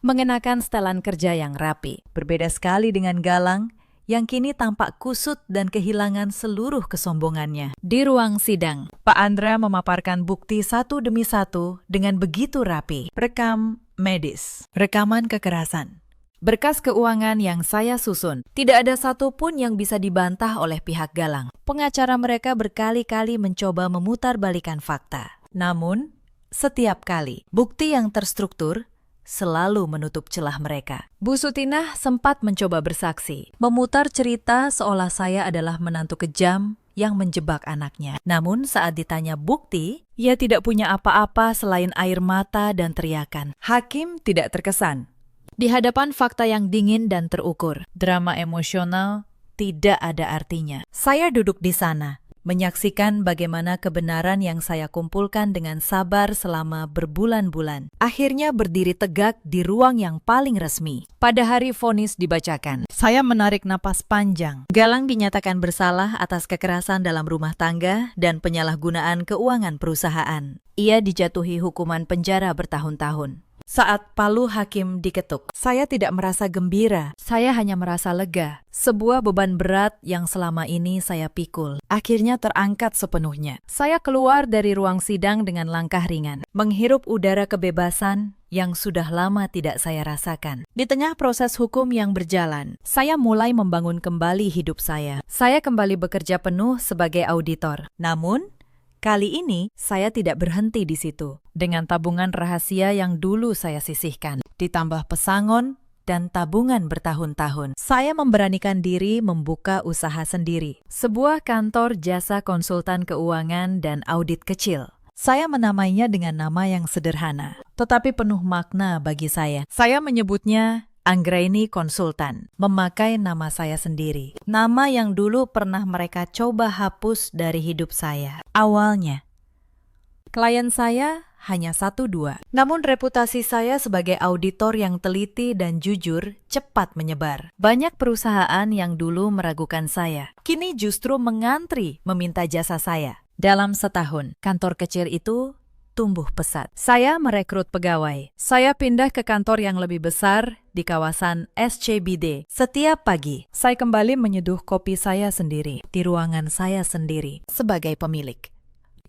mengenakan setelan kerja yang rapi. Berbeda sekali dengan Galang yang kini tampak kusut dan kehilangan seluruh kesombongannya. Di ruang sidang, Pak Andra memaparkan bukti satu demi satu dengan begitu rapi. Rekam medis, rekaman kekerasan, berkas keuangan yang saya susun. Tidak ada satupun yang bisa dibantah oleh pihak Galang. Pengacara mereka berkali-kali mencoba memutarbalikkan fakta. Namun, setiap kali, bukti yang terstruktur selalu menutup celah mereka. Bu Sutinah sempat mencoba bersaksi, memutar cerita seolah saya adalah menantu kejam yang menjebak anaknya. Namun saat ditanya bukti, ia tidak punya apa-apa selain air mata dan teriakan. Hakim tidak terkesan. Di hadapan fakta yang dingin dan terukur, drama emosional tidak ada artinya. Saya duduk di sana, menyaksikan bagaimana kebenaran yang saya kumpulkan dengan sabar selama berbulan-bulan akhirnya berdiri tegak di ruang yang paling resmi. Pada hari vonis dibacakan, saya menarik napas panjang. Galang dinyatakan bersalah atas kekerasan dalam rumah tangga dan penyalahgunaan keuangan perusahaan. Ia dijatuhi hukuman penjara bertahun-tahun. Saat palu hakim diketuk, saya tidak merasa gembira, saya hanya merasa lega. Sebuah beban berat yang selama ini saya pikul, akhirnya terangkat sepenuhnya. Saya keluar dari ruang sidang dengan langkah ringan, menghirup udara kebebasan yang sudah lama tidak saya rasakan. Di tengah proses hukum yang berjalan, saya mulai membangun kembali hidup saya. Saya kembali bekerja penuh sebagai auditor. Namun, kali ini, saya tidak berhenti di situ. Dengan tabungan rahasia yang dulu saya sisihkan, ditambah pesangon dan tabungan bertahun-tahun, saya memberanikan diri membuka usaha sendiri. Sebuah kantor jasa konsultan keuangan dan audit kecil. Saya menamainya dengan nama yang sederhana, tetapi penuh makna bagi saya. Saya menyebutnya Anggraini Konsultan, memakai nama saya sendiri. Nama yang dulu pernah mereka coba hapus dari hidup saya. Awalnya, klien saya hanya 1-2. Namun reputasi saya sebagai auditor yang teliti dan jujur cepat menyebar. Banyak perusahaan yang dulu meragukan saya, kini justru mengantri meminta jasa saya. Dalam setahun, kantor kecil itu tumbuh pesat. Saya merekrut pegawai. Saya pindah ke kantor yang lebih besar di kawasan SCBD. Setiap pagi, saya kembali menyeduh kopi saya sendiri di ruangan saya sendiri sebagai pemilik.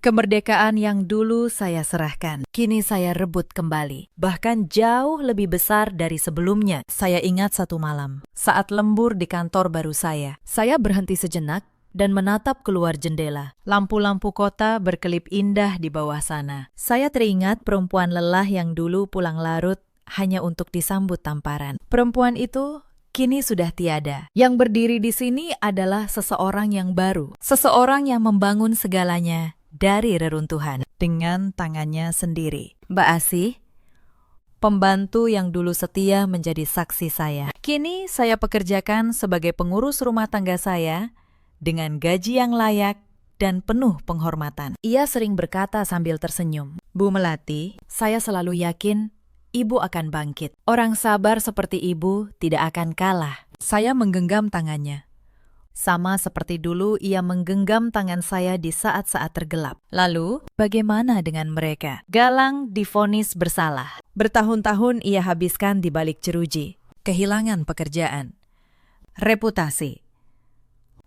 Kemerdekaan yang dulu saya serahkan, kini saya rebut kembali. Bahkan jauh lebih besar dari sebelumnya. Saya ingat satu malam, saat lembur di kantor baru saya berhenti sejenak dan menatap keluar jendela. Lampu-lampu kota berkelip indah di bawah sana. Saya teringat perempuan lelah yang dulu pulang larut hanya untuk disambut tamparan. Perempuan itu kini sudah tiada. Yang berdiri di sini adalah seseorang yang baru. Seseorang yang membangun segalanya dari reruntuhan dengan tangannya sendiri. Mbak Asih, pembantu yang dulu setia menjadi saksi saya. Kini saya pekerjakan sebagai pengurus rumah tangga saya dengan gaji yang layak dan penuh penghormatan. Ia sering berkata sambil tersenyum, "Bu Melati, saya selalu yakin Ibu akan bangkit. Orang sabar seperti Ibu tidak akan kalah." Saya menggenggam tangannya. Sama seperti dulu ia menggenggam tangan saya di saat-saat tergelap. Lalu, bagaimana dengan mereka? Galang divonis bersalah. Bertahun-tahun ia habiskan di balik jeruji. Kehilangan pekerjaan, reputasi,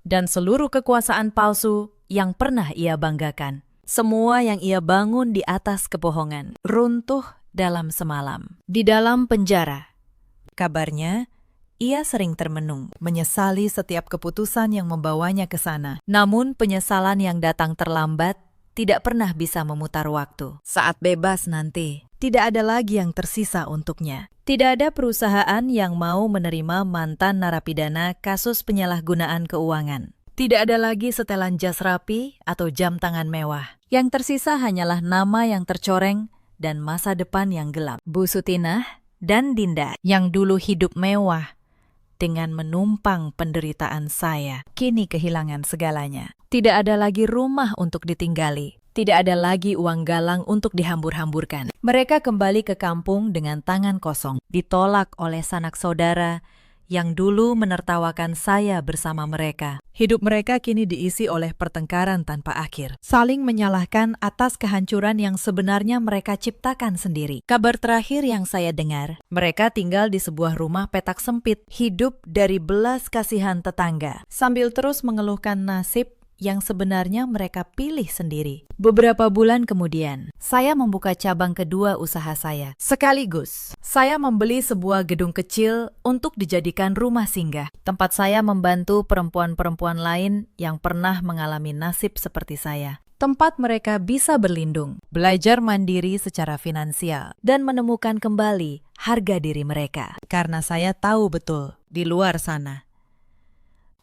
dan seluruh kekuasaan palsu yang pernah ia banggakan. Semua yang ia bangun di atas kebohongan, runtuh dalam semalam. Di dalam penjara, kabarnya, ia sering termenung, menyesali setiap keputusan yang membawanya ke sana. Namun penyesalan yang datang terlambat tidak pernah bisa memutar waktu. Saat bebas nanti, tidak ada lagi yang tersisa untuknya. Tidak ada perusahaan yang mau menerima mantan narapidana kasus penyalahgunaan keuangan. Tidak ada lagi setelan jas rapi atau jam tangan mewah. Yang tersisa hanyalah nama yang tercoreng dan masa depan yang gelap. Bu Sutinah dan Dinda yang dulu hidup mewah dengan menumpang penderitaan saya, kini kehilangan segalanya. Tidak ada lagi rumah untuk ditinggali. Tidak ada lagi uang galang untuk dihambur-hamburkan. Mereka kembali ke kampung dengan tangan kosong, ditolak oleh sanak saudara yang dulu menertawakan saya bersama mereka. Hidup mereka kini diisi oleh pertengkaran tanpa akhir, saling menyalahkan atas kehancuran yang sebenarnya mereka ciptakan sendiri. Kabar terakhir yang saya dengar, mereka tinggal di sebuah rumah petak sempit, hidup dari belas kasihan tetangga, sambil terus mengeluhkan nasib yang sebenarnya mereka pilih sendiri. Beberapa bulan kemudian, saya membuka cabang kedua usaha saya. Sekaligus, saya membeli sebuah gedung kecil untuk dijadikan rumah singgah, tempat saya membantu perempuan-perempuan lain yang pernah mengalami nasib seperti saya. Tempat mereka bisa berlindung, belajar mandiri secara finansial, dan menemukan kembali harga diri mereka. Karena saya tahu betul, di luar sana,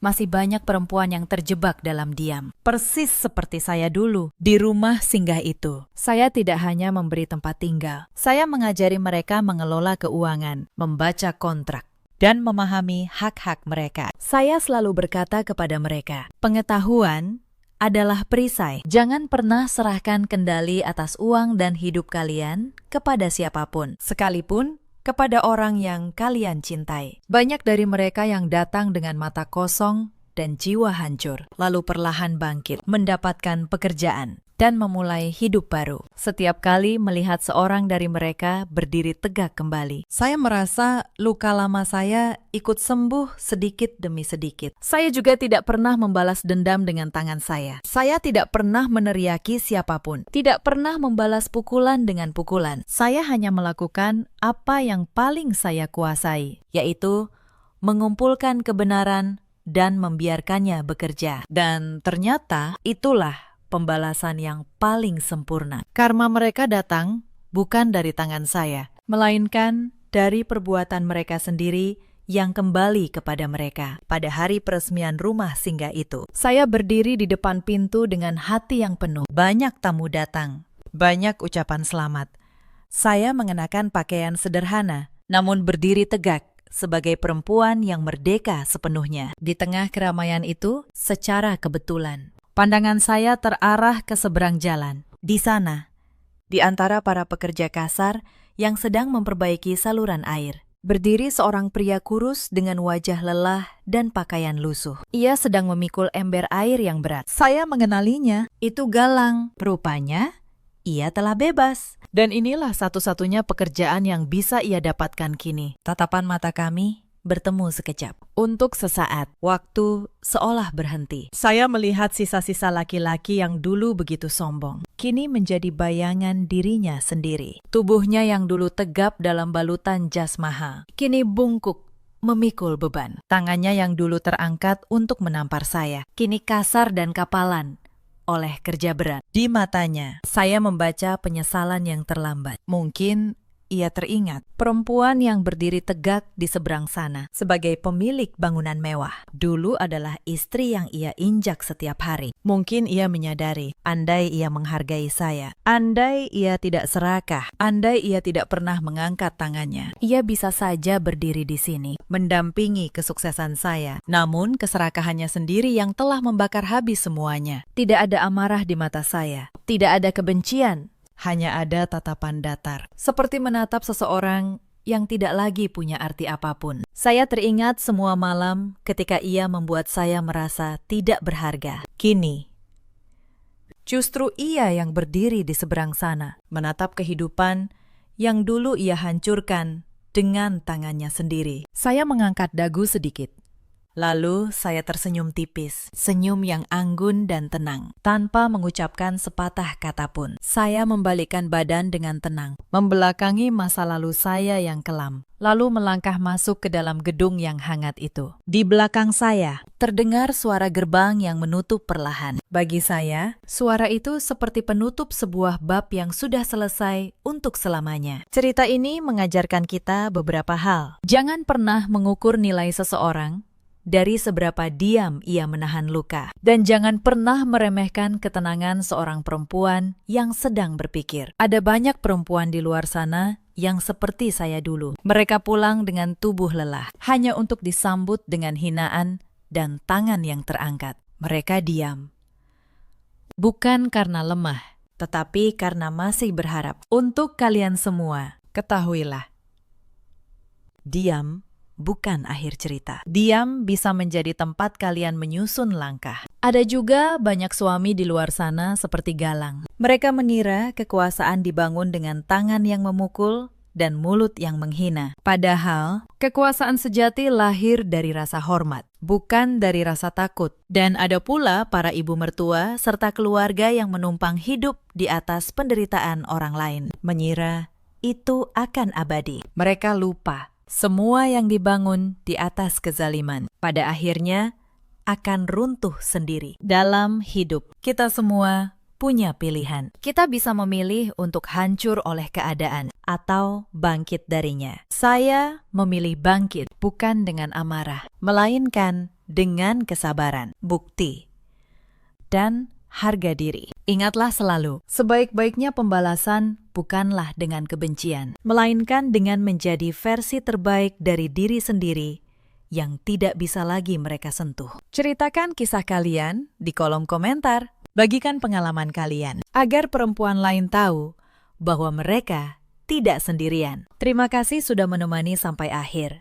Masih banyak perempuan yang terjebak dalam diam. Persis seperti saya dulu di rumah singgah itu. Saya tidak hanya memberi tempat tinggal. Saya mengajari mereka mengelola keuangan, membaca kontrak, dan memahami hak-hak mereka. Saya selalu berkata kepada mereka, pengetahuan adalah perisai. Jangan pernah serahkan kendali atas uang dan hidup kalian kepada siapapun, sekalipun kepada orang yang kalian cintai. Banyak dari mereka yang datang dengan mata kosong dan jiwa hancur, lalu perlahan bangkit, mendapatkan pekerjaan, dan memulai hidup baru. Setiap kali melihat seorang dari mereka berdiri tegak kembali, saya merasa luka lama saya ikut sembuh sedikit demi sedikit. Saya juga tidak pernah membalas dendam dengan tangan saya. Saya tidak pernah meneriaki siapapun, tidak pernah membalas pukulan dengan pukulan. Saya hanya melakukan apa yang paling saya kuasai, yaitu mengumpulkan kebenaran dan membiarkannya bekerja. Dan ternyata itulah pembalasan yang paling sempurna. Karma mereka datang bukan dari tangan saya, melainkan dari perbuatan mereka sendiri yang kembali kepada mereka. Pada hari peresmian rumah singgah itu, saya berdiri di depan pintu dengan hati yang penuh. Banyak tamu datang, banyak ucapan selamat. Saya mengenakan pakaian sederhana, namun berdiri tegak sebagai perempuan yang merdeka sepenuhnya. Di tengah keramaian itu, secara kebetulan, pandangan saya terarah ke seberang jalan. Di sana, di antara para pekerja kasar yang sedang memperbaiki saluran air, berdiri seorang pria kurus dengan wajah lelah dan pakaian lusuh. Ia sedang memikul ember air yang berat. Saya mengenalinya. Itu Galang. Rupanya, ia telah bebas. Dan inilah satu-satunya pekerjaan yang bisa ia dapatkan kini. Tatapan mata kami bertemu sekejap. Untuk sesaat, waktu seolah berhenti. Saya melihat sisa-sisa laki-laki yang dulu begitu sombong, kini menjadi bayangan dirinya sendiri. Tubuhnya yang dulu tegap dalam balutan jas mahal, kini bungkuk memikul beban. Tangannya yang dulu terangkat untuk menampar saya, kini kasar dan kapalan oleh kerja berat. Di matanya, saya membaca penyesalan yang terlambat. Mungkin ia teringat perempuan yang berdiri tegak di seberang sana sebagai pemilik bangunan mewah. Dulu adalah istri yang ia injak setiap hari. Mungkin ia menyadari, andai ia menghargai saya, andai ia tidak serakah, andai ia tidak pernah mengangkat tangannya, ia bisa saja berdiri di sini, mendampingi kesuksesan saya. Namun keserakahannya sendiri yang telah membakar habis semuanya. Tidak ada amarah di mata saya, tidak ada kebencian, hanya ada tatapan datar, seperti menatap seseorang yang tidak lagi punya arti apapun. Saya teringat semua malam ketika ia membuat saya merasa tidak berharga. Kini, justru ia yang berdiri di seberang sana, menatap kehidupan yang dulu ia hancurkan dengan tangannya sendiri. Saya mengangkat dagu sedikit. Lalu saya tersenyum tipis, senyum yang anggun dan tenang, tanpa mengucapkan sepatah kata pun. Saya membalikkan badan dengan tenang, membelakangi masa lalu saya yang kelam, lalu melangkah masuk ke dalam gedung yang hangat itu. Di belakang saya, terdengar suara gerbang yang menutup perlahan. Bagi saya, suara itu seperti penutup sebuah bab yang sudah selesai untuk selamanya. Cerita ini mengajarkan kita beberapa hal. Jangan pernah mengukur nilai seseorang dari seberapa diam ia menahan luka. Dan jangan pernah meremehkan ketenangan seorang perempuan yang sedang berpikir. Ada banyak perempuan di luar sana yang seperti saya dulu. Mereka pulang dengan tubuh lelah, hanya untuk disambut dengan hinaan dan tangan yang terangkat. Mereka diam, bukan karena lemah, tetapi karena masih berharap. Untuk kalian semua, ketahuilah, diam bukan akhir cerita. Diam bisa menjadi tempat kalian menyusun langkah. Ada juga banyak suami di luar sana seperti Galang. Mereka mengira kekuasaan dibangun dengan tangan yang memukul dan mulut yang menghina. Padahal, kekuasaan sejati lahir dari rasa hormat, bukan dari rasa takut. Dan ada pula para ibu mertua serta keluarga yang menumpang hidup di atas penderitaan orang lain, mengira itu akan abadi. Mereka lupa semua yang dibangun di atas kezaliman pada akhirnya akan runtuh sendiri. Dalam hidup, kita semua punya pilihan. Kita bisa memilih untuk hancur oleh keadaan atau bangkit darinya. Saya memilih bangkit bukan dengan amarah, melainkan dengan kesabaran, bukti, dan harga diri. Ingatlah selalu, sebaik-baiknya pembalasan bukanlah dengan kebencian, melainkan dengan menjadi versi terbaik dari diri sendiri yang tidak bisa lagi mereka sentuh. Ceritakan kisah kalian di kolom komentar. Bagikan pengalaman kalian agar perempuan lain tahu bahwa mereka tidak sendirian. Terima kasih sudah menemani sampai akhir.